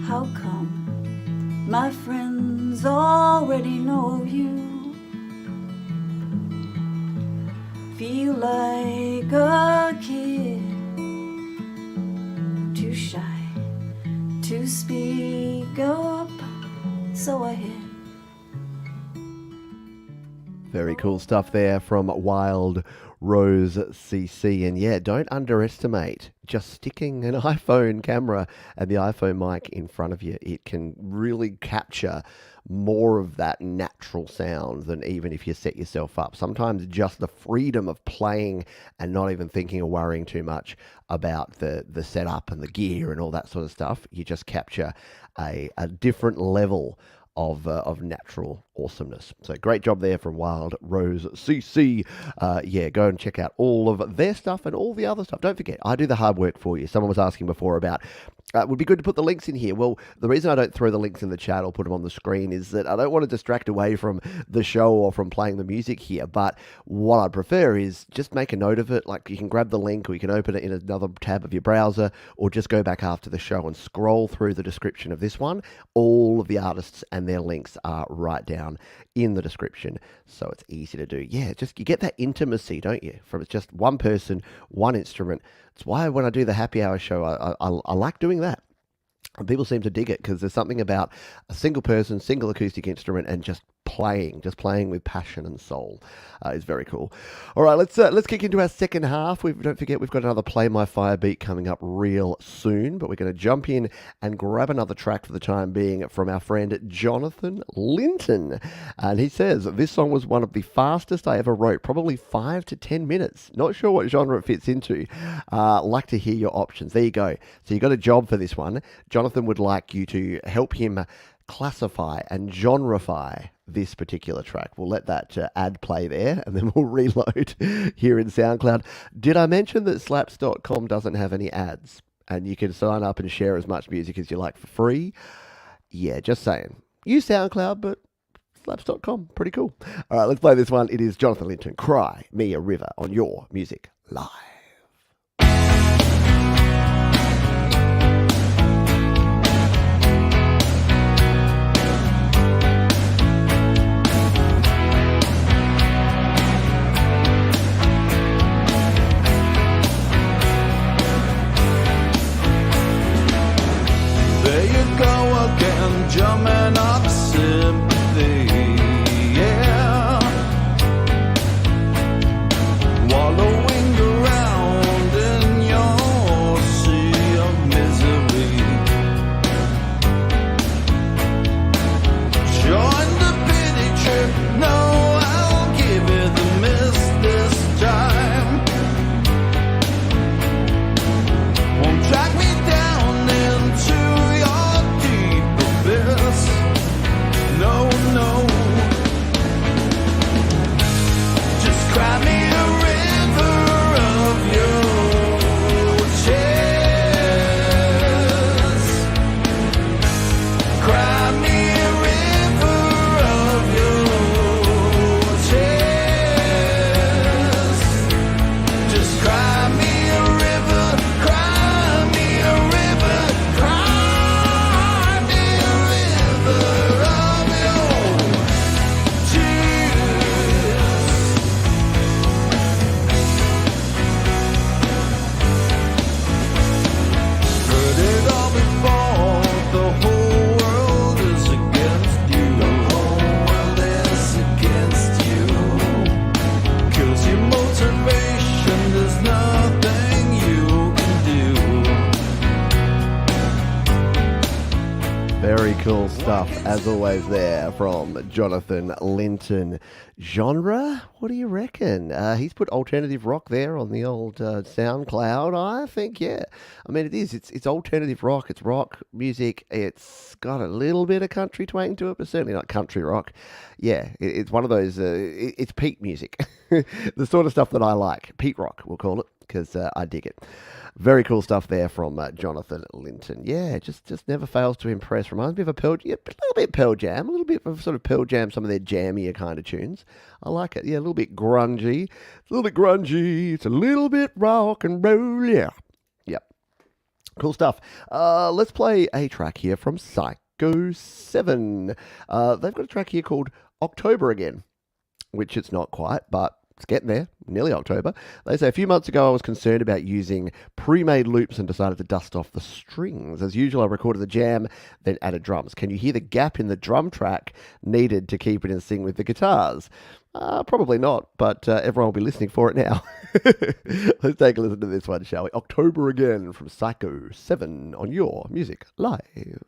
How come my friends already know you? Feel like a kid, too shy to speak up, so I hid. Very cool stuff there from Wild Rose CC. And yeah, don't underestimate just sticking an iPhone camera and the iPhone mic in front of you. It can really capture more of that natural sound than even if you set yourself up. Sometimes just the freedom of playing and not even thinking or worrying too much about the setup and the gear and all that sort of stuff, you just capture a different level of natural awesomeness. So great job there from Wild Rose CC. Yeah, go and check out all of their stuff and all the other stuff. Don't forget, I do the hard work for you. Someone was asking before about would be good to put the links in here. Well, the reason I don't throw the links in the chat or put them on the screen is that I don't want to distract away from the show or from playing the music here. But what I prefer is just make a note of it. Like you can grab the link or you can open it in another tab of your browser, or just go back after the show and scroll through the description of this one. All of the artists and their links are right down in the description, so it's easy to do. Yeah, just you get that intimacy, don't you? From it's just one person, one instrument. It's why when I do the happy hour show, I like doing that. And people seem to dig it because there's something about a single person, single acoustic instrument, and just playing with passion and soul is very cool. All right, let's kick into our second half. Don't forget we've got another Play My Fire beat coming up real soon, but we're going to jump in and grab another track for the time being from our friend Jonathan Linton. And he says, this song was one of the fastest I ever wrote, probably 5 to 10 minutes. Not sure what genre it fits into. Like to hear your options. There you go. So you got a job for this one. Jonathan would like you to help him classify and genreify this particular track. We'll let that ad play there, and then we'll reload here in SoundCloud. Did I mention that slaps.com doesn't have any ads? And you can sign up and share as much music as you like for free? Yeah, just saying. Use SoundCloud, but slaps.com, pretty cool. All right, let's play this one. It is Jonathan Linton, Cry Me a River, on Your Music Live. There you go again, jumping up sympathy, yeah. Wallowing around in your sea of misery. Join the pity trip, no, I'll give it the miss this time. Won't track me down into no, no. Just cry me a river of your tears. Cry me a river of your tears. Just cry me a river, cry me a river, cry me a river. Very cool stuff, as always, there from Jonathan Linton. Genre? What do you reckon? He's put alternative rock there on the old SoundCloud, I think, yeah. I mean, it is. It's alternative rock. It's rock music. It's got a little bit of country twang to it, but certainly not country rock. Yeah, it's one of those, it's Pete music. The sort of stuff that I like. Pete rock, we'll call it, because I dig it. Very cool stuff there from Jonathan Linton. Yeah, just never fails to impress. Reminds me of a little bit Pearl Jam, a little bit of sort of Pearl Jam, some of their jammier kind of tunes. I like it. Yeah, a little bit grungy. It's a little bit grungy. It's a little bit rock and roll. Yeah. Yep. Cool stuff. Let's play a track here from Psycho 7. They've got a track here called October Again, which it's not quite, but it's getting there, nearly October. They say, a few months ago I was concerned about using pre-made loops and decided to dust off the strings. As usual, I recorded the jam, then added drums. Can you hear the gap in the drum track needed to keep it in sync with the guitars? Probably not, but everyone will be listening for it now. Let's take a listen to this one, shall we? October Again from Psycho 7 on Your Music Live.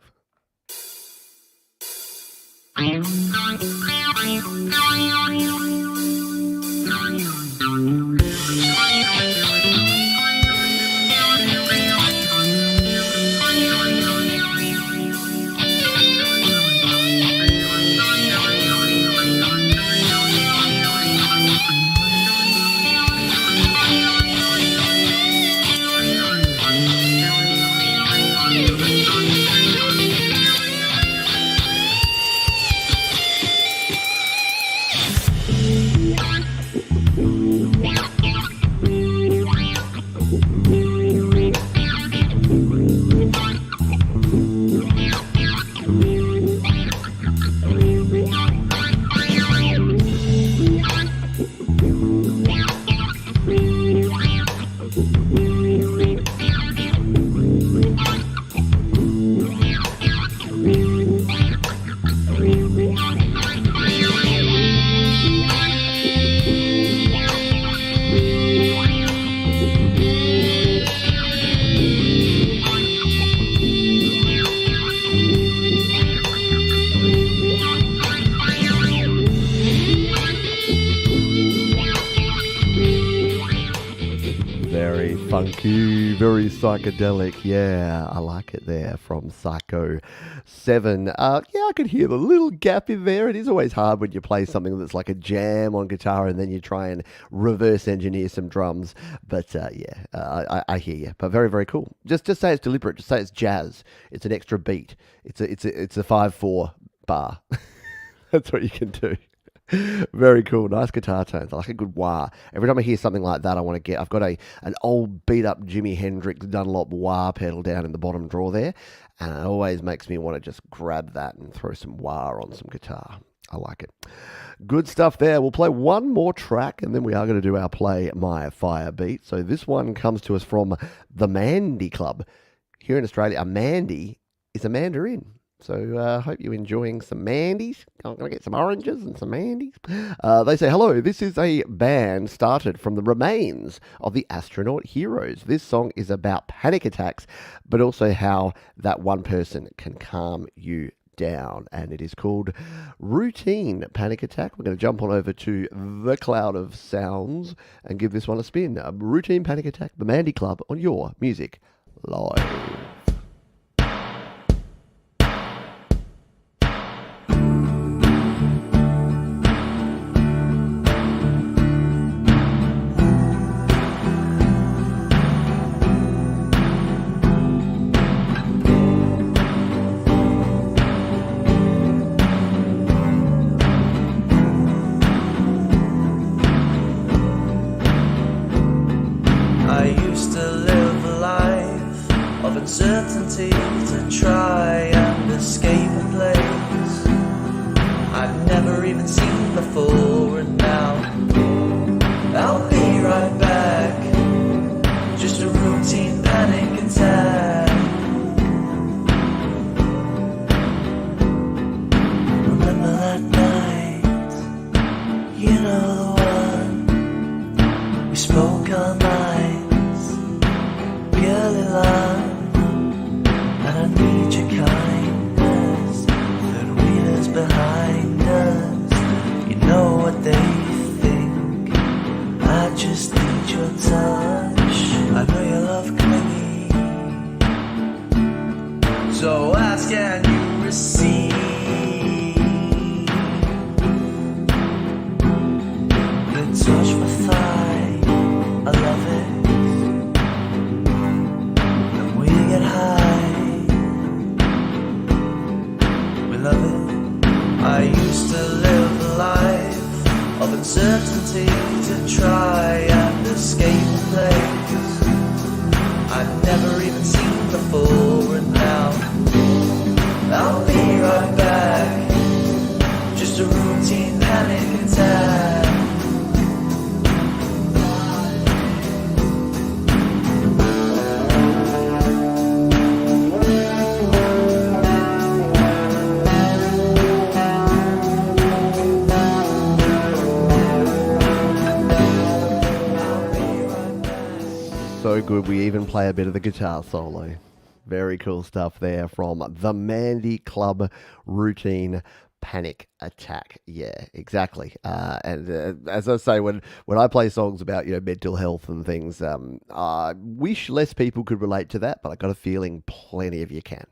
funky, very psychedelic. Yeah, I like it there from Psycho 7. Yeah, I could hear the little gap in there. It is always hard when you play something that's like a jam on guitar and then you try and reverse engineer some drums. But I hear you. But very, very cool. Just say it's deliberate. Just say it's jazz. It's an extra beat. It's a 5/4 bar. That's what you can do. Very cool. Nice guitar tones. I like a good wah. Every time I hear something like that, I want to get... I've got an old beat-up Jimi Hendrix Dunlop wah pedal down in the bottom drawer there, and it always makes me want to just grab that and throw some wah on some guitar. I like it. Good stuff there. We'll play one more track, and then we are going to do our Play My Fire beat. So this one comes to us from the Mandy Club. Here in Australia, a Mandy is a mandarin. So I hope you're enjoying some Mandies. I'm going to get some oranges and some Mandies. They say, hello, this is a band started from the remains of the astronaut heroes. This song is about panic attacks, but also how that one person can calm you down. And it is called Routine Panic Attack. We're going to jump on over to the Cloud of Sounds and give this one a spin. Routine Panic Attack, the Mandy Club on Your Music Live. Uncertainty to try and escape a place I've never even seen before, and now I'll be right back. Just a routine panic attack. Remember that night, you know the one, we spoke our minds, girly love. I need your kindness, third wheelers behind us. You know what they think, I just need your touch. I know your love clingy, so ask and you receive. Good touch my thigh, I love it, and we get high. Love it. I used to live a life of uncertainty to try and escape a place I'd never even seen before, and now I'll be right back. Just a routine panic attack. So good, we even play a bit of the guitar solo. Very cool stuff there from the Mandy Club, Routine Panic Attack. Yeah, exactly. And as I say, when I play songs about mental health and things, I wish less people could relate to that, but I got a feeling plenty of you can.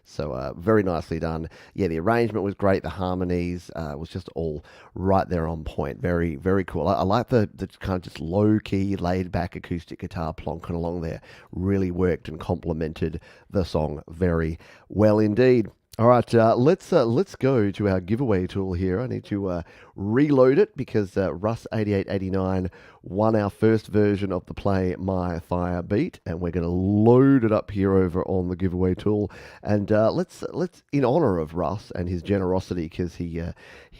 So very nicely done. Yeah, the arrangement was great. The harmonies was just all right there on point. Very, very cool. I like the kind of just low-key, laid-back acoustic guitar plonking along there. Really worked and complemented the song very well indeed. All right, let's go to our giveaway tool here. I need to reload it because Russ8889 won our first version of the Play My Fire beat, and we're going to load it up here over on the giveaway tool. And let's in honor of Russ and his generosity, because he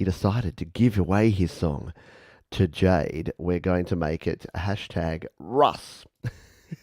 decided to give away his song to Jade, we're going to make it hashtag Russ.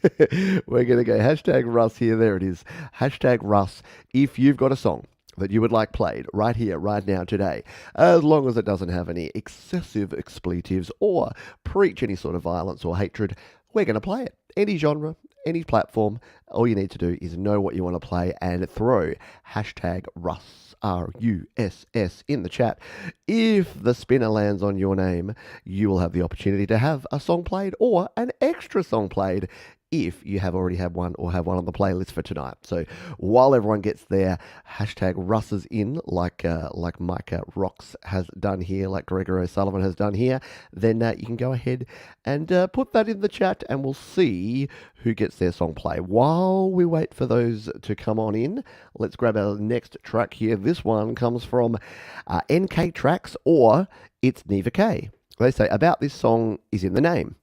We're going to go hashtag Russ here. There it is. Hashtag Russ. If you've got a song that you would like played right here, right now, today, as long as it doesn't have any excessive expletives or preach any sort of violence or hatred, we're going to play it. Any genre, any platform. All you need to do is know what you want to play and throw hashtag Russ, R-U-S-S, in the chat. If the spinner lands on your name, you will have the opportunity to have a song played or an extra song played if you have already had one or have one on the playlist for tonight. So while everyone gets their hashtag Russes in, like Micah Rocks has done here, like Gregor O'Sullivan has done here, then you can go ahead and put that in the chat, and we'll see who gets their song play. While we wait for those to come on in, let's grab our next track here. This one comes from NK Tracks, or It's Neva K. They say, about this song is in the name.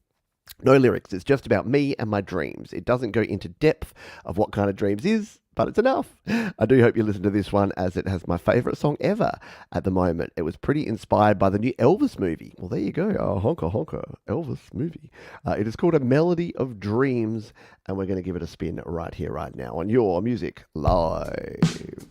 No lyrics, it's just about me and my dreams. It doesn't go into depth of what kind of dreams is, but it's enough. I do hope you listen to this one, as it has my favourite song ever at the moment. It was pretty inspired by the new Elvis movie. Well, there you go, honker honker, Elvis movie. It is called A Melody of Dreams, and we're going to give it a spin right here, right now, on Your Music Live.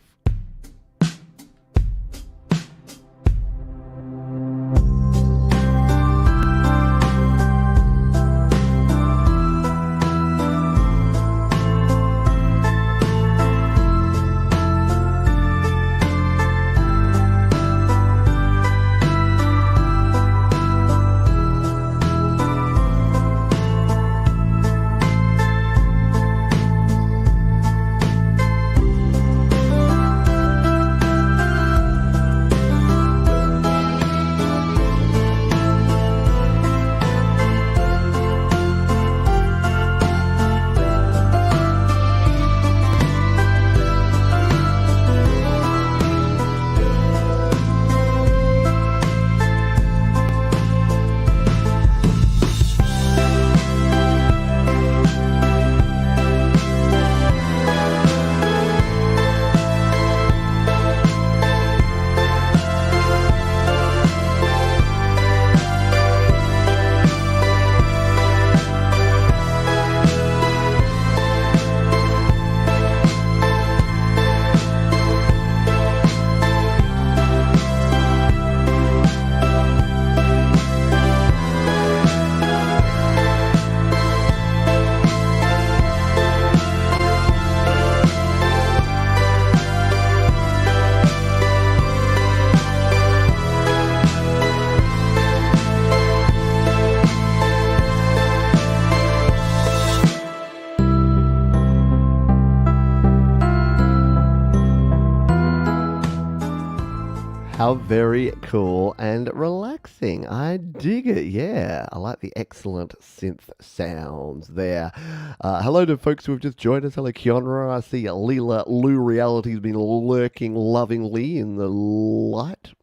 How very cool and relaxing. I dig it, yeah. I like the excellent synth sounds there. Hello to folks who have just joined us. Hello, Kianra. I see Leela Lou Reality's been lurking lovingly in the light.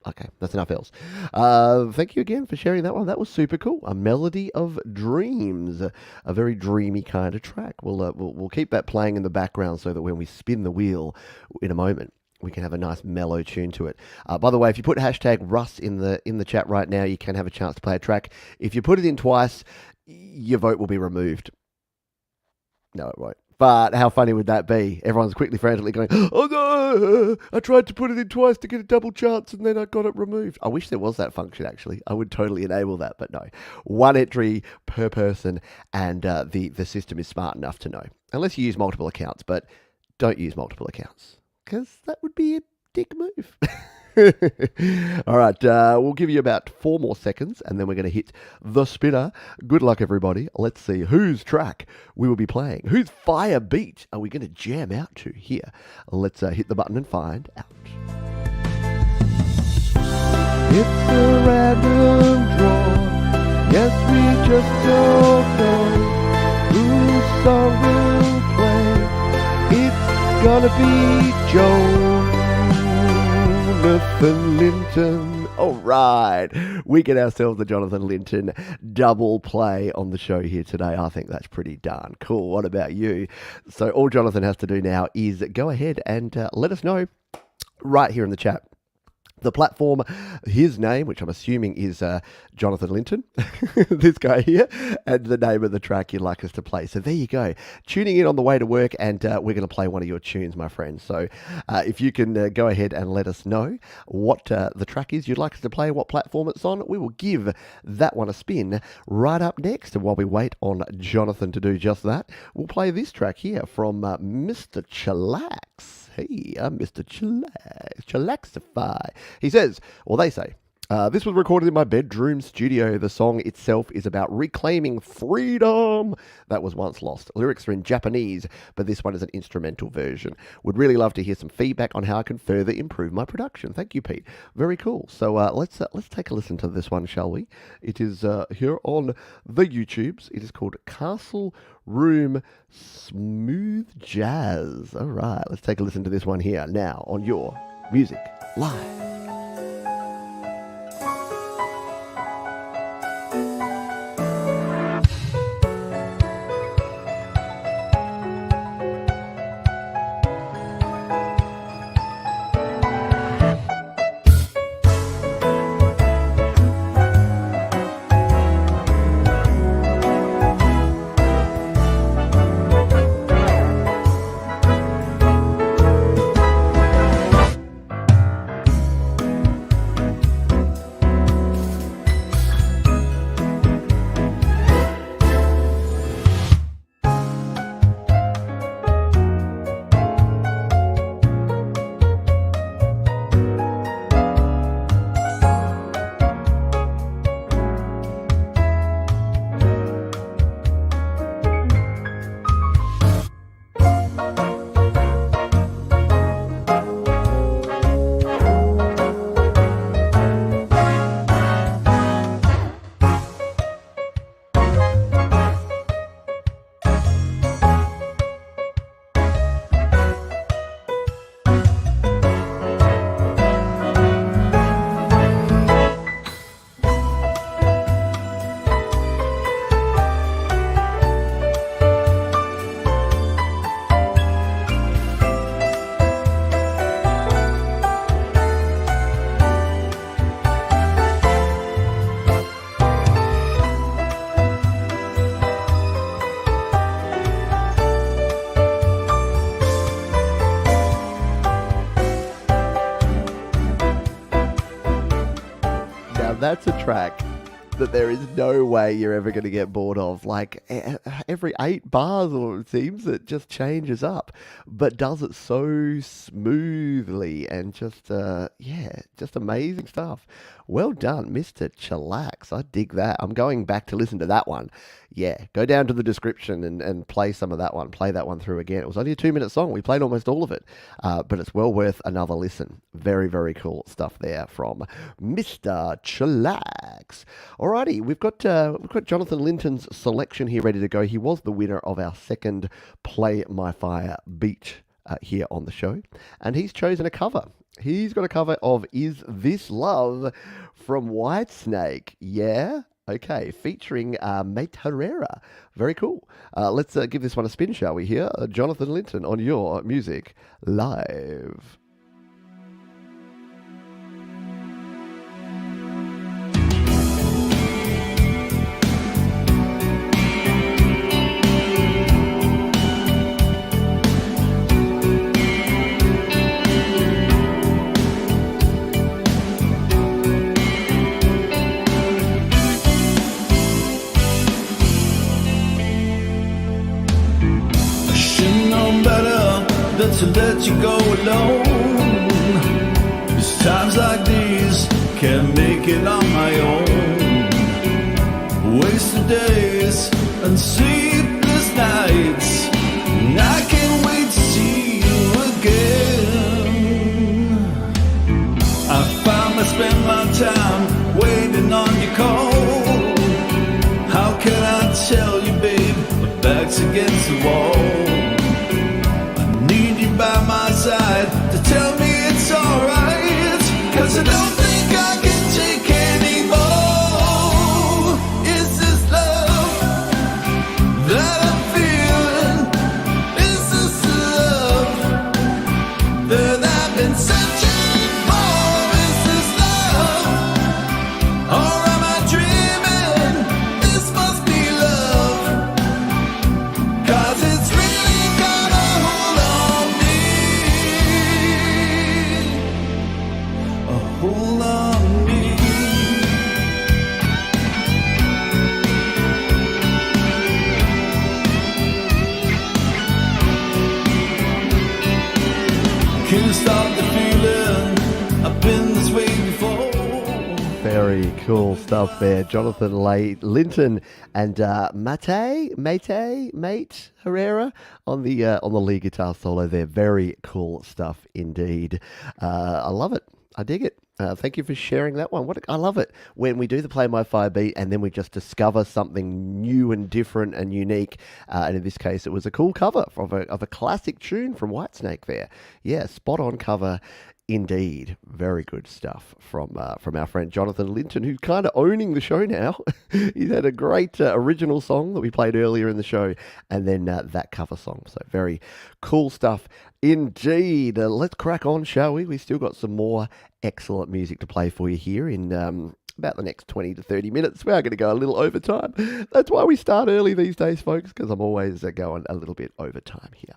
Okay, that's enough else. Thank you again for sharing that one. That was super cool. A Melody of Dreams, a very dreamy kind of track. We'll keep that playing in the background so that when we spin the wheel in a moment, we can have a nice mellow tune to it. By the way, if you put hashtag Russ in the chat right now, you can have a chance to play a track. If you put it in twice, your vote will be removed. No, it won't. But how funny would that be? Everyone's quickly, frantically going, oh no, I tried to put it in twice to get a double chance and then I got it removed. I wish there was that function, actually. I would totally enable that, but no. One entry per person, and the system is smart enough to know. Unless you use multiple accounts, but don't use multiple accounts, because that would be a dick move. All right, we'll give you about 4 more seconds, and then we're going to hit the spinner. Good luck, everybody. Let's see whose track we will be playing. Whose fire beat are we going to jam out to here? Let's hit the button and find out. It's a random draw. Yes, we just don't know whose song will play. It's gonna be Jonathan Linton. All right, we get ourselves the Jonathan Linton double play on the show here today. I think that's pretty darn cool. What about you? So all Jonathan has to do now is go ahead and let us know right here in the chat. The platform, his name, which I'm assuming is Jonathan Linton, this guy here, and the name of the track you'd like us to play. So there you go. Tuning in on the way to work, and we're going to play one of your tunes, my friend. So if you can go ahead and let us know what the track is you'd like us to play, what platform it's on, we will give that one a spin right up next. And while we wait on Jonathan to do just that, we'll play this track here from Mr. Chillax. Hey, I'm Mr. Chillaxify. He says, well, they say, This was recorded in my bedroom studio. The song itself is about reclaiming freedom that was once lost. Lyrics are in Japanese, but this one is an instrumental version. Would really love to hear some feedback on how I can further improve my production. Thank you, Pete. Very cool. So let's take a listen to this one, shall we? It is here on the YouTubes. It is called Castle Room Smooth Jazz. All right, let's take a listen to this one here now on Your Music Live. That's a track that there is no way you're ever going to get bored of. Like every 8 bars, or it seems, it just changes up, but does it so smoothly and just just amazing stuff. Well done, Mr. Chillax. I dig that. I'm going back to listen to that one. Yeah, go down to the description and play some of that one. Play that one through again. It was only a 2-minute song. We played almost all of it, but it's well worth another listen. Very, very cool stuff there from Mr. Chillax. Alrighty, we've got Jonathan Linton's selection here ready to go. He was the winner of our second Play My Fire beat here on the show, and he's chosen a cover. He's got a cover of Is This Love from Whitesnake. Yeah? Okay, featuring Mate Herrera. Very cool. Let's give this one a spin, shall we, here? Jonathan Linton on Your Music Live. To let you go alone. It's times like these, can't make it on my own. Wasted days and sleepless nights, and I can't wait to see you again. I found I spend my time waiting on your call. How can I tell you, babe, my back's against the wall? By my side to tell me it's alright, 'cause I don't think I can take anymore. Is this love that I'm feeling? Is this love that I've been searching for? Is this love, or am I dreaming? This must be love, 'cause it's really got a hold on me. Hold on me. Can't stop the feeling. I've been this way before. Very cool stuff there. Jonathan Linton and Mate Herrera on the lead guitar solo there. Very cool stuff indeed. I love it. I dig it. Thank you for sharing that one. I love it when we do the Play My Fire beat and then we just discover something new and different and unique. And in this case, it was a cool cover of a classic tune from Whitesnake there. Yeah, spot on cover. Indeed, very good stuff from our friend Jonathan Linton, who's kind of owning the show now. He's had a great original song that we played earlier in the show, and then that cover song. So very cool stuff indeed. Let's crack on, shall we? We've still got some more excellent music to play for you here in about the next 20 to 30 minutes. We are going to go a little overtime. That's why we start early these days, folks, because I'm always going a little bit overtime here.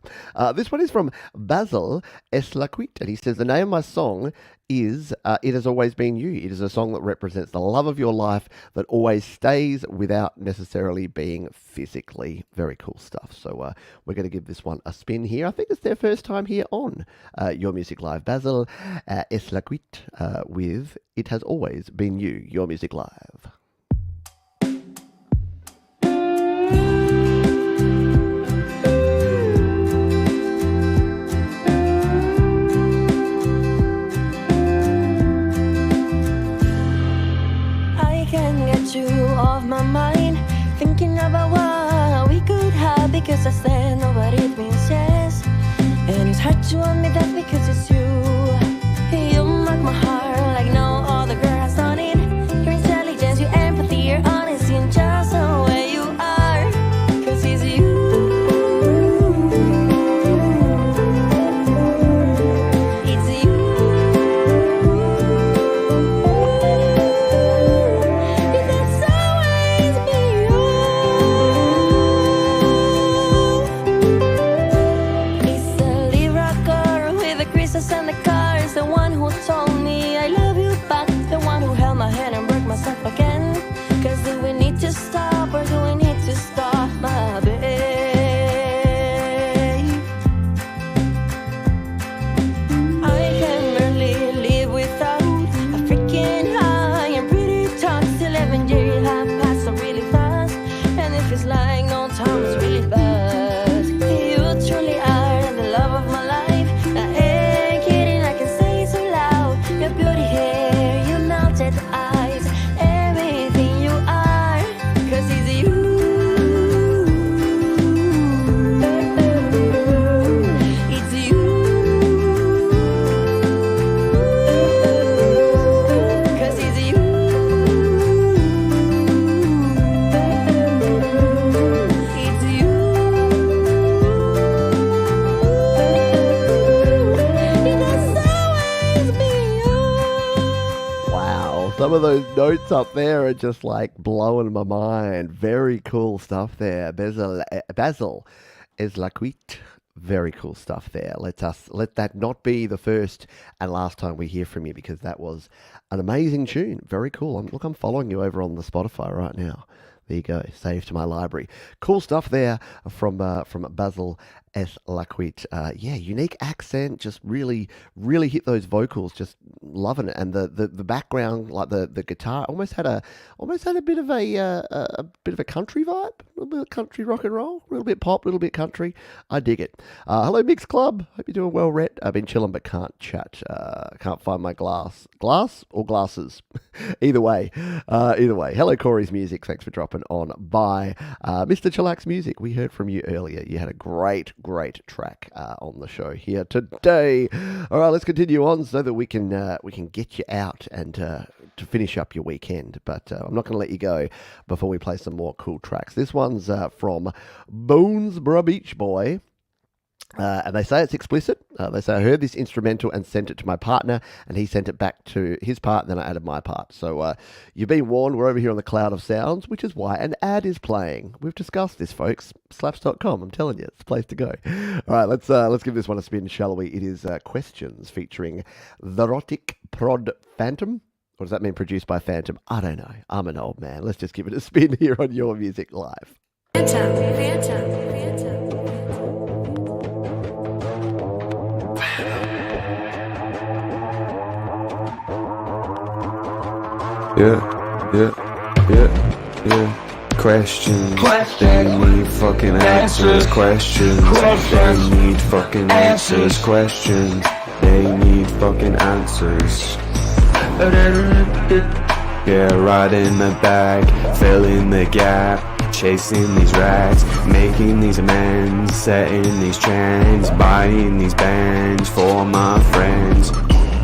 This one is from Basil Eslaquit, and he says, the name of my song is It Has Always Been You. It is a song that represents the love of your life that always stays without necessarily being physically. Very cool stuff. So we're going to give this one a spin here. I think it's their first time here on Your Music Live. Basil Eslaquit with It Has Always Been You, Your Music Live. You off my mind, thinking about what we could have, because I said nobody means yes, and it's hard to admit that because it's you. You mark my heart like no other girl has done it. Your intelligence, your empathy, your honesty, and just the way you are, cause it's you. It's you. And the car is the one who told me I love you back, the one who held my hand and broke myself again. Cause do we need to stop or do we need to stop, my babe? I can barely live without a freaking high and pretty talk. 11 years have passed so really fast, and it feels like no time is really fast. You truly are the love of my life. Your beauty hair, your melted eyes, everything you are, cause it's you. It's you. Cause it's you. It's you. It has always been you. Wow, some of those notes up there are just like blowing my mind. Very cool stuff there. Basil Eslaquit. Very cool stuff there. Let that not be the first and last time we hear from you, because that was an amazing tune. Very cool. I'm following you over on the Spotify right now. There you go. Saved to my library. Cool stuff there from Basil Eslaquit. Yeah, unique accent. Just really hit those vocals. Just loving it. And the background, like the guitar, almost had a bit of a country vibe. A little bit of country rock and roll. A little bit pop. A little bit country. I dig it. Hello, Mix Club. Hope you're doing well, Rhett. I've been chilling but can't chat. Can't find my glass or glasses. Either way. Hello, Corey's Music. Thanks for dropping on by. Mr. Chillax Music, we heard from you earlier. You had a great track on the show here today. All right, let's continue on so that we can get you out and to finish up your weekend. But I'm not going to let you go before we play some more cool tracks. This one's from Bonesborough Beach Boy. And they say it's explicit. They say, I heard this instrumental and sent it to my partner, and he sent it back to his part, and then I added my part. So you've been warned. We're over here on the Cloud of Sounds, which is why an ad is playing. We've discussed this, folks. Slaps.com. I'm telling you, it's the place to go. All right, let's give this one a spin, shall we? It is Questions featuring The Rotic Prod Phantom. What does that mean, produced by Phantom? I don't know. I'm an old man. Let's just give it a spin here on Your Music Live. Phantom. Yeah. Questions. They need fucking answers. Questions. They need fucking answers. Questions. They need fucking answers. Yeah, right in the bag, filling the gap, chasing these rags, making these amends, setting these trends, buying these bands for my friends.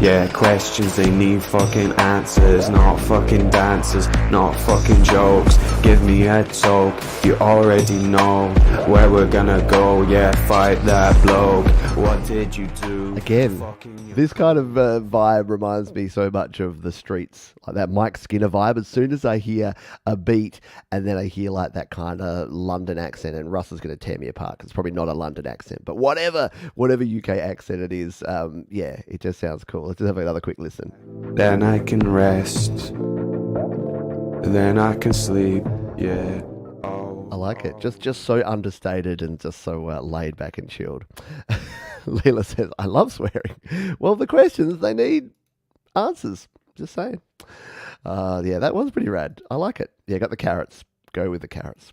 Yeah, questions, they need fucking answers, not fucking dancers, not fucking jokes. Give me a talk, you already know where we're gonna go. Yeah, fight that bloke. What did you do? Again, this kind of vibe reminds me so much of The Streets, like that Mike Skinner vibe. As soon as I hear a beat and then I hear like that kind of London accent, and Russ is going to tear me apart because it's probably not a London accent, but whatever UK accent it is, yeah, it just sounds cool. Let's just have another quick listen. Then I can rest, then I can sleep, yeah. I like it. Just so understated and just so laid back and chilled. Leela says, I love swearing. Well, the questions, they need answers. Just saying. Yeah, that one's pretty rad. I like it. Yeah, got the carrots. Go with the carrots.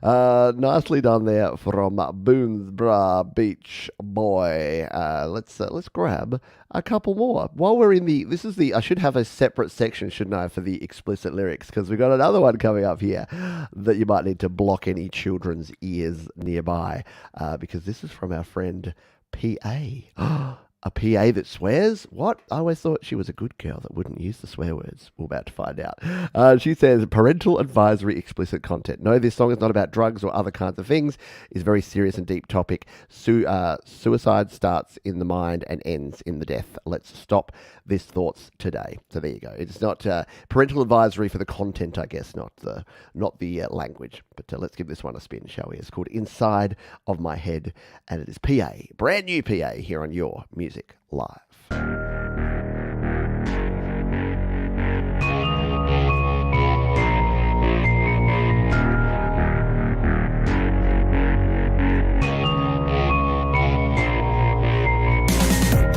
Nicely done there from Boonesborough Beach Boy. Let's grab a couple more. While we're in I should have a separate section, shouldn't I, for the explicit lyrics, because we've got another one coming up here that you might need to block any children's ears nearby, because this is from our friend PA. A PA that swears? What? I always thought she was a good girl that wouldn't use the swear words. We're about to find out. She says, parental advisory explicit content. No, this song is not about drugs or other kinds of things. It's a very serious and deep topic. Suicide starts in the mind and ends in the death. Let's stop this thoughts today. So there you go. It's not parental advisory for the content, I guess, not the language. But let's give this one a spin, shall we? It's called Inside of My Head, and it is PA, brand new PA, here on Your Music Live.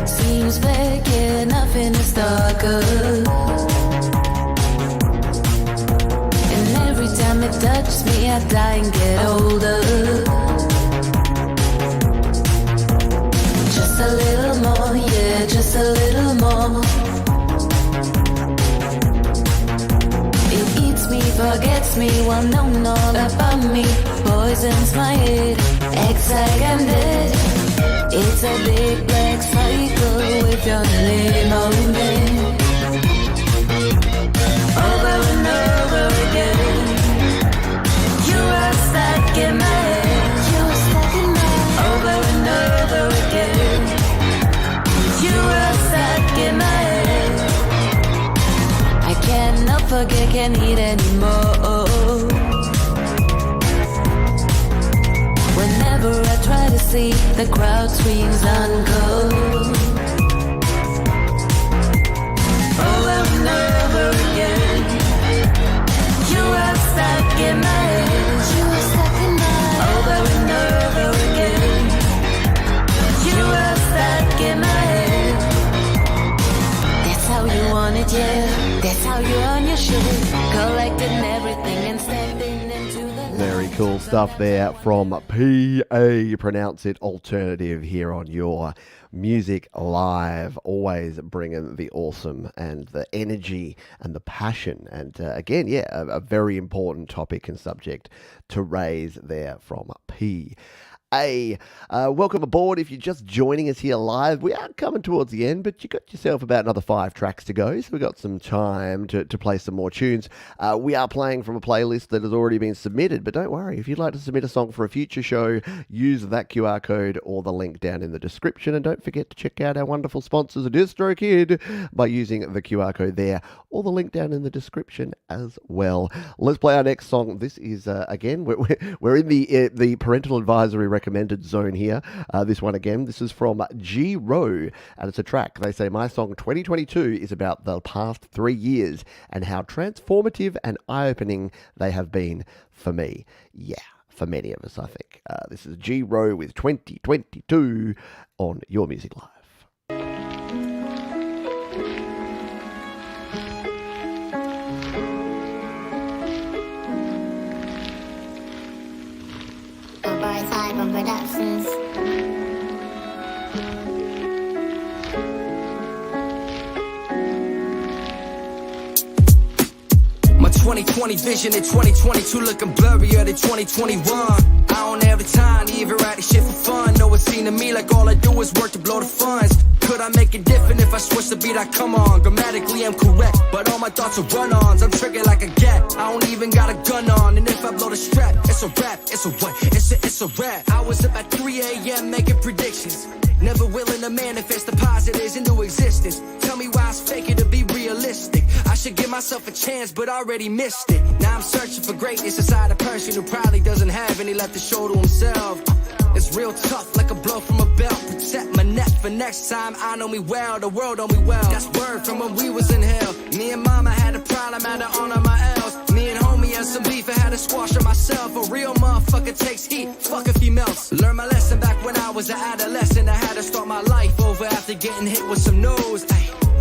Seems like nothing is darker, and every time it touches me I die and get older. Just a little more, yeah, just a little more. It eats me, forgets me, won't know all about me. Poisons my head, acts like I'm dead. It's a big black cycle with your name on it. Over and over again. You are stuck in my head. You are stuck in my head. Over and over again. You are stuck in my head. I cannot forget, can't eat anymore. Whenever I try to see, the crowd screams uncle. Over and over again. You are stuck in my head. You are stuck in my head. Over and over again. You are stuck in my head. That's how you want it, yeah. That's how you on your shit. Collecting everything and stepping into the Very cool stuff there from PA. Pronounce it alternative here on Your Music Live. Always bringing the awesome and the energy and the passion. And again, yeah, a very important topic and subject to raise there from PA. Welcome aboard if you're just joining us here live. We are coming towards the end, but you got yourself about another 5 tracks to go, so we've got some time to play some more tunes. We are playing from a playlist that has already been submitted, but don't worry, if you'd like to submit a song for a future show, use that QR code or the link down in the description, and don't forget to check out our wonderful sponsors, DistroKid, by using the QR code there or the link down in the description as well. Let's play our next song. This is, again, we're in the parental advisory recommended zone here. This one again, this is from G Row, and it's a track. They say, my song 2022 is about the past 3 years and how transformative and eye-opening they have been for me. Yeah, for many of us, I think. This is G Row with 2022 on Your Music Live. 2020 vision in 2022 looking blurrier than 2021. I don't have the time to even write this shit for fun. No, it seemed to me like all I do is work to blow the funds. Could I make it different if I switch the beat? I come on, grammatically I'm correct, but all my thoughts are run-ons. I'm triggered like a gat, I don't even got a gun on. And if I blow the strap, it's a rap, it's a what? It's a rap. I was up at 3 a.m. making predictions, never willing to manifest the positives into existence. Tell me why it's faking to be realistic. I should give myself a chance, but already missed it. Now I'm searching for greatness inside a person who probably doesn't have any left to show to himself. It's real tough, like a blow from a belt. Protect my neck for next time. I know me well, the world know me well. That's word from when we was in hell. Me and mama had a problem, had to honor my L's. Me and homie had some beef, I had to squash it myself. A real motherfucker takes heat, fuck if he melts. Learned my lesson back when I was an adolescent. I had to start my life over after getting hit with some no's.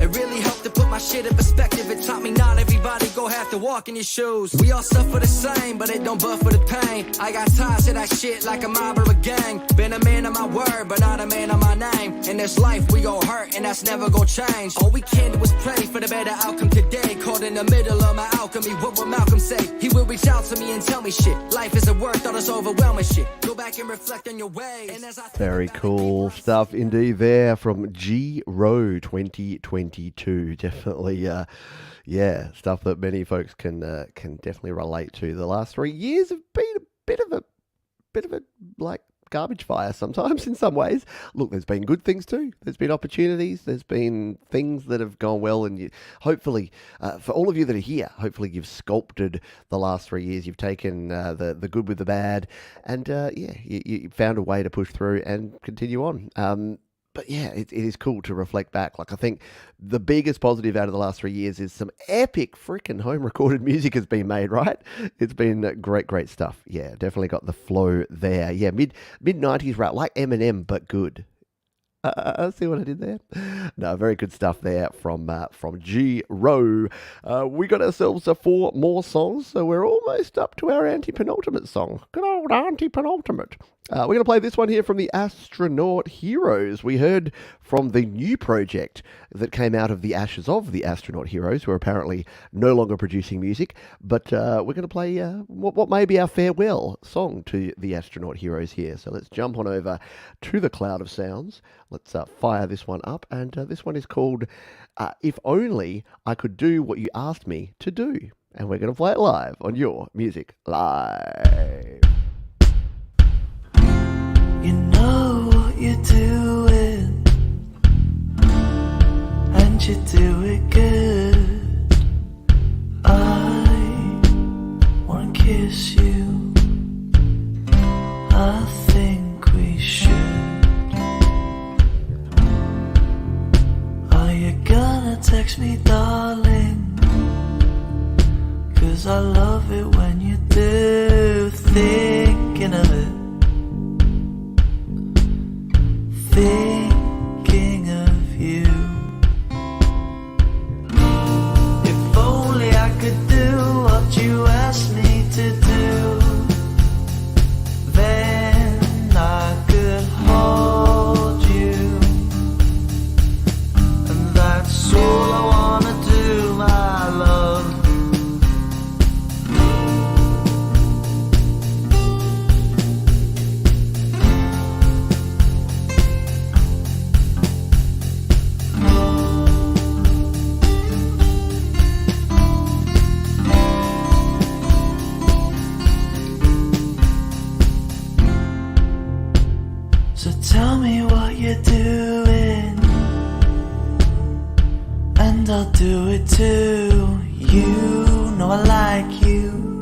It really helped to put my shit in perspective. It taught me not everybody go have to walk in your shoes. We all suffer the same, but it don't buffer the pain. I got ties to that shit like a mob or a gang. Been a man of my word, but not a man of my name. In this life we gon' hurt, and that's never gon' change. All we can do is pray for the better outcome today. Caught in the middle of my alchemy, what would Malcolm say? He will reach out to me and tell me shit. Life isn't worth all this overwhelming shit. Go back and reflect on your ways. And as I Very cool stuff indeed there from G Row 2022. Definitely, yeah, stuff that many folks can definitely relate to. The last 3 years have been a bit of a like garbage fire sometimes in some ways. Look, there's been good things too. There's been opportunities. There's been things that have gone well, and hopefully, for all of you that are here, hopefully you've sculpted the last 3 years. You've taken the good with the bad, and you found a way to push through and continue on. But yeah, it is cool to reflect back. Like, I think the biggest positive out of the last 3 years is some epic freaking home recorded music has been made, right? It's been great stuff. Yeah, definitely got the flow there. Yeah, mid 90s rap, like Eminem, but good. See what I did there? No, very good stuff there from G Row. We got ourselves 4 more songs, so we're almost up to our anti-penultimate song. Good old anti-penultimate. We're going to play this one here from the Astronaut Heroes. We heard from the new project that came out of the ashes of the Astronaut Heroes, who are apparently no longer producing music. But we're going to play what may be our farewell song to the Astronaut Heroes here. So let's jump on over to the Cloud of Sounds. Let's fire this one up. And this one is called If Only I Could Do What You Asked Me to Do. And we're going to play it live on Your Music Live. You know what you're doing, and you do it good. I wanna kiss you, I think we should. Are you gonna text me, darling? 'Cause I love it when you do. Thinking of it, thinking of you. If only I could do what you asked me to do, then I could hold you. And that's all I wanna do, my love. So tell me what you're doing, and I'll do it too. You know I like you,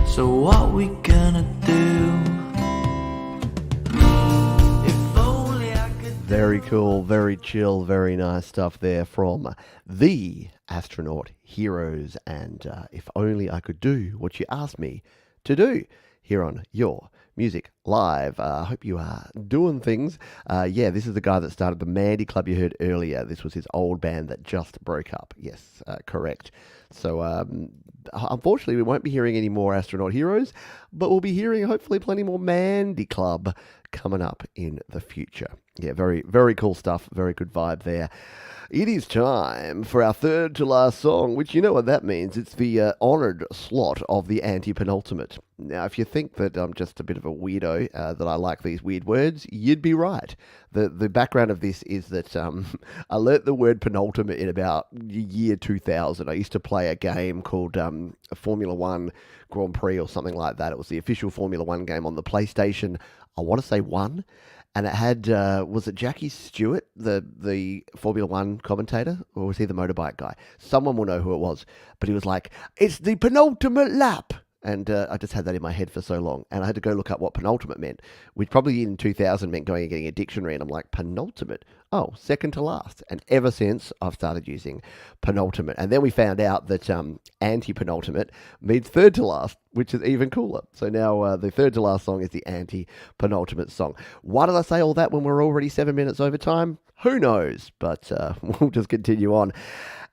so what we gonna do? If only I could. Very cool, very chill, very nice stuff there from the Astronaut Heroes. And If Only I Could Do What You Asked Me to Do, here on Your Music Live. I hope you are doing things. Yeah, this is the guy that started the Mandy Club you heard earlier. This was his old band that just broke up. Yes, correct. So, unfortunately, we won't be hearing any more Astronaut Heroes, but we'll be hearing hopefully plenty more Mandy Club coming up in the future. Yeah, very, very cool stuff. Very good vibe there. It is time for our third to last song, which you know what that means. It's the honoured slot of the anti-penultimate. Now, if you think that I'm just a bit of a weirdo, that I like these weird words, you'd be right. The background of this is that I learnt the word penultimate in about year 2000. I used to play a game called Formula One Grand Prix or something like that. It was the official Formula One game on the PlayStation, I want to say 1. And it had, was it Jackie Stewart, the Formula One commentator? Or was he the motorbike guy? Someone will know who it was. But he was like, it's the penultimate lap. And I just had that in my head for so long. And I had to go look up what penultimate meant, which probably in 2000 meant going and getting a dictionary. And I'm like, penultimate? Oh, second to last. And ever since, I've started using penultimate. And then we found out that anti-penultimate means third to last, which is even cooler. So now the third to last song is the anti-penultimate song. Why did I say all that when we're already 7 minutes over time? Who knows? But we'll just continue on.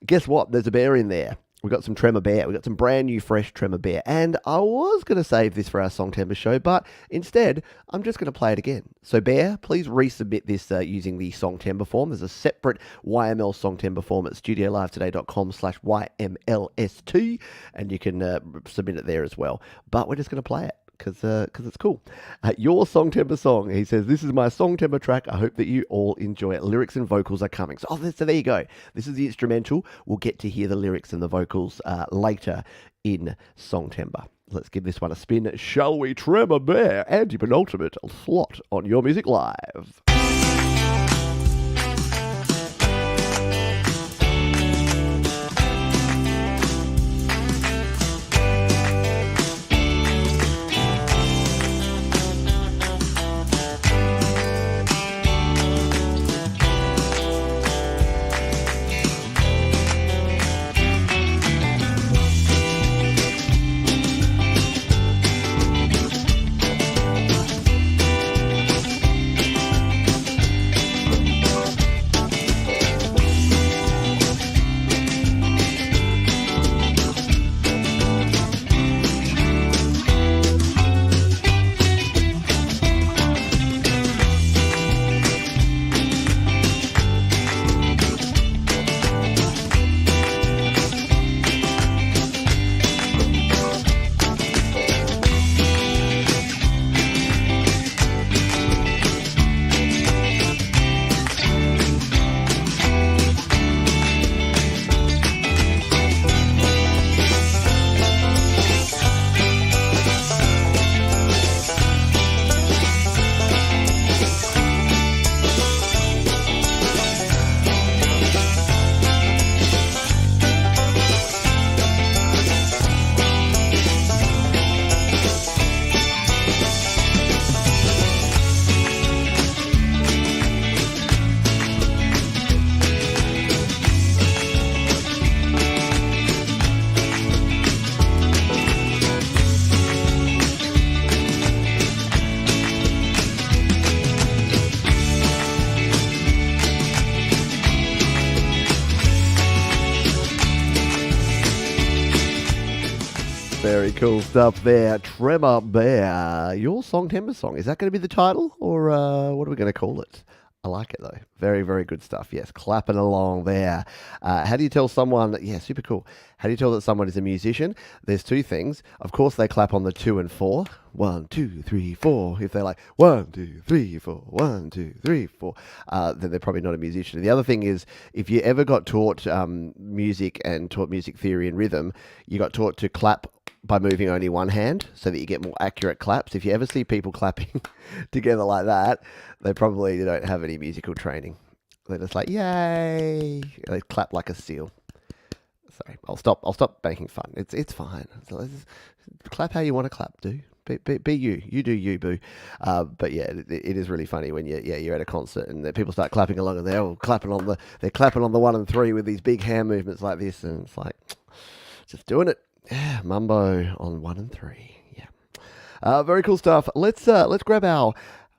Guess what? There's a bear in there. We've got some Tremor Bear. We've got some brand new, fresh Tremor Bear. And I was going to save this for our Songtember show, but instead, I'm just going to play it again. So, Bear, please resubmit this using the Songtember form. There's a separate YML Songtember form at studiolive.today.com/YMLST, and you can submit it there as well. But we're just going to play it. Because it's cool. Your Songtember song. He says, this is my Songtember track. I hope that you all enjoy it. Lyrics and vocals are coming. So there you go. This is the instrumental. We'll get to hear the lyrics and the vocals later in Songtember. Let's give this one a spin. Shall we? Tremor Bear, anti-penultimate slot on Your Music Live. Very cool stuff there. Tremor Bear. Your Songtember song. Is that going to be the title? Or what are we going to call it? I like it though. Very, very good stuff. Yes, clapping along there. How do you tell someone? Yeah, super cool. How do you tell that someone is a musician? There's two things. Of course, they clap on the 2 and 4. 1, 2, 3, 4. If they're like 1, 2, 3, 4, 1, 2, 3, 4, then they're probably not a musician. The other thing is, if you ever got taught music and taught music theory and rhythm, you got taught to clap by moving only one hand so that you get more accurate claps. If you ever see people clapping together like that, they probably don't have any musical training. They're just like, yay. They clap like a seal. Sorry, I'll stop making fun. It's fine. So clap how you want to clap, do. Be you. You do you, boo. But yeah, it is really funny when you're at a concert and people start clapping along and they're clapping on the 1 and 3 with these big hand movements like this, and it's like just doing it. Yeah, Mumbo on 1 and 3. Yeah, very cool stuff. Let's grab our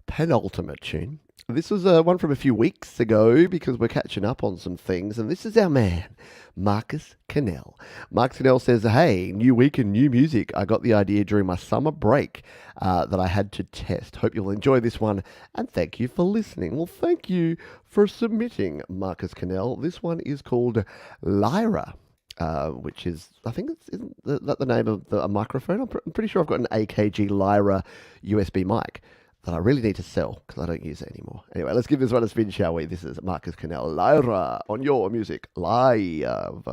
penultimate tune. This was one from a few weeks ago because we're catching up on some things, and this is our man, Marcus Cannell. Marcus Cannell says, hey, new week and new music. I got the idea during my summer break that I had to test. Hope you'll enjoy this one, and thank you for listening. Well, thank you for submitting, Marcus Cannell. This one is called Lyra. Which is, I think isn't that the name of a microphone? I'm pretty sure I've got an AKG Lyra USB mic that I really need to sell because I don't use it anymore. Anyway, let's give this one a spin, shall we? This is Marcus Cannell, Lyra, on Your Music Live.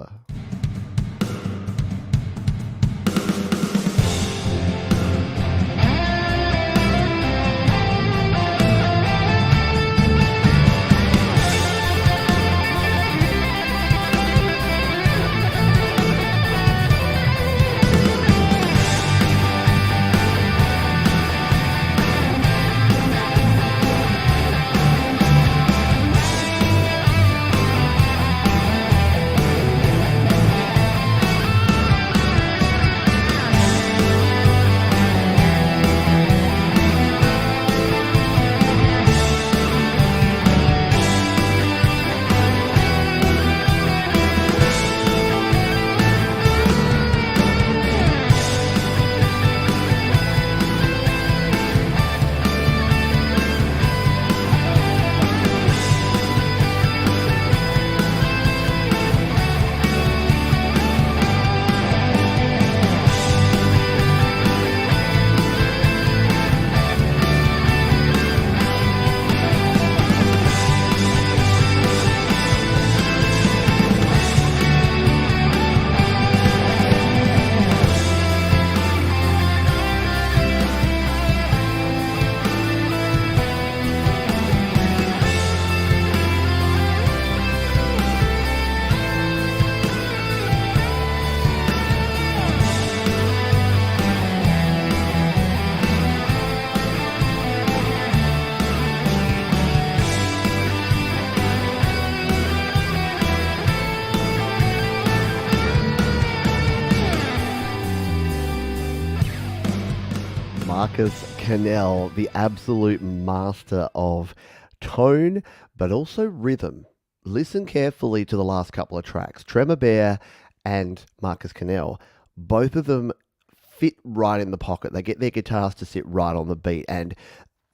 Marcus Cannell, the absolute master of tone, but also rhythm. Listen carefully to the last couple of tracks. Tremor Bear and Marcus Cannell, both of them fit right in the pocket. They get their guitars to sit right on the beat. And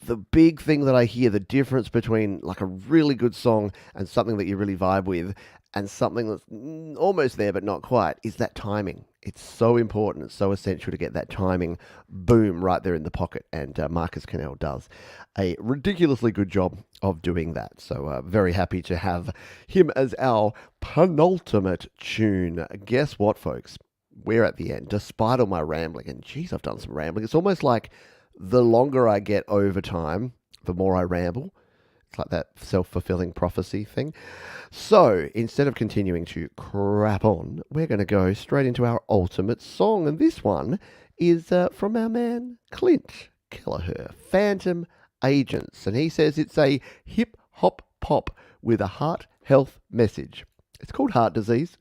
the big thing that I hear, the difference between like a really good song and something that you really vibe with and something that's almost there but not quite, is that timing. It's so important. It's so essential to get that timing boom right there in the pocket. And Marcus Cannell does a ridiculously good job of doing that. So very happy to have him as our penultimate tune. Guess what, folks? We're at the end, despite all my rambling. And geez, I've done some rambling. It's almost like the longer I get over time, the more I ramble. It's like that self-fulfilling prophecy thing. So instead of continuing to crap on, we're going to go straight into our ultimate song. And this one is from our man, Clint Kelleher, Phantom Agents. And he says it's a hip-hop pop with a heart health message. It's called Heart Disease,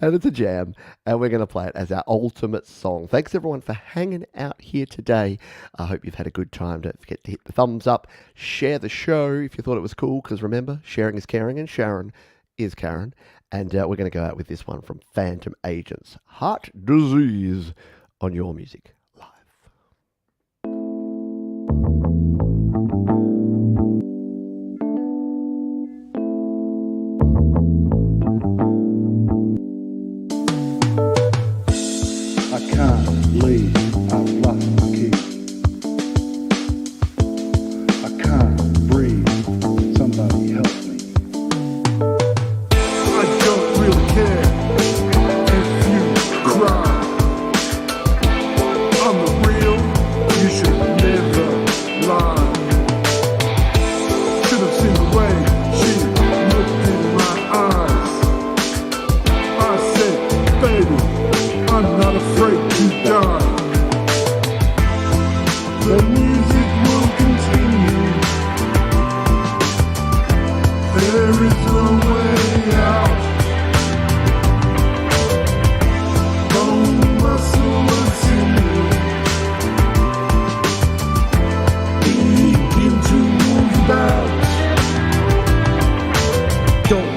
and it's a jam, and we're going to play it as our ultimate song. Thanks, everyone, for hanging out here today. I hope you've had a good time. Don't forget to hit the thumbs up, share the show if you thought it was cool, because remember, sharing is caring, and Sharon is Karen. And we're going to go out with this one from Phantom Agents, Heart Disease, on Your Music Live. I can't believe I've lost my keys. I can't breathe. Somebody help me. I don't really care if you cry. I'm the real. You should never lie. Should have seen the way she looked in my eyes. I said, baby, I'm not afraid to die. The music will continue. There is no way out.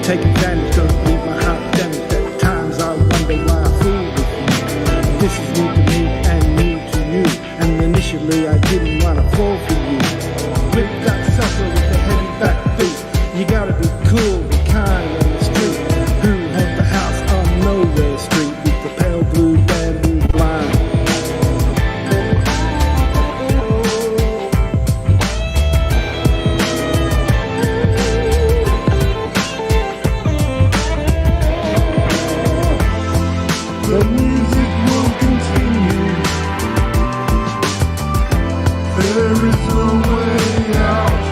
take advantage, don't leave my heart damaged. At times I wonder why I fool with you. This is new to me and new to you, and initially I didn't want to fall for you. With that sucker with the heavy back beat, you gotta be cool, be kind on the street. Who had the house on Nowhere Street with the pale blue bamboo blind? The music will continue. There is no way out.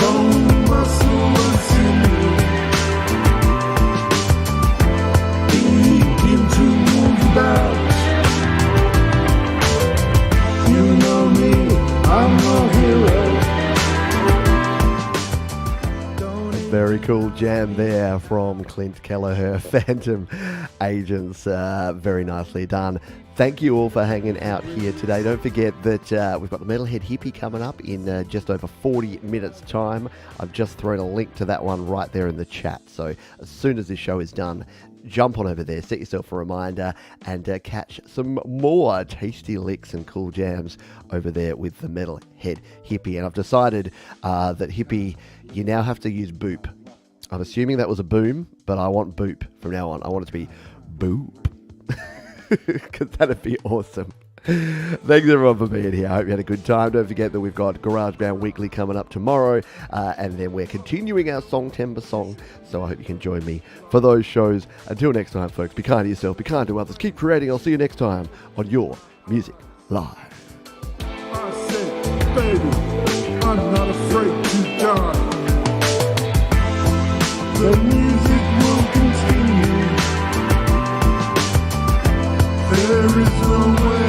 Bone, muscle, and sinew begin to move about. You know me, I'm no hero. Very cool jam there from Clint Kelleher, Phantom Agents. Very nicely done. Thank you all for hanging out here today. Don't forget that we've got the Metalhead Hippie coming up in just over 40 minutes time. I've just thrown a link to that one right there in the chat. So as soon as this show is done, jump on over there, set yourself a reminder, and catch some more tasty licks and cool jams over there with the Metalhead Hippie. And I've decided that Hippie, you now have to use boop. I'm assuming that was a boom, but I want boop from now on. I want it to be boop, because that'd be awesome. Thanks everyone for being here. I hope you had a good time. Don't forget that we've got GarageBand Weekly coming up tomorrow, and then we're continuing our Songtember song, so I hope you can join me for those shows. Until next time, folks, be kind to yourself, be kind to others, keep creating. I'll see you next time on Your Music Live. I said, baby, I'm not afraid to die. The music will continue. There is no way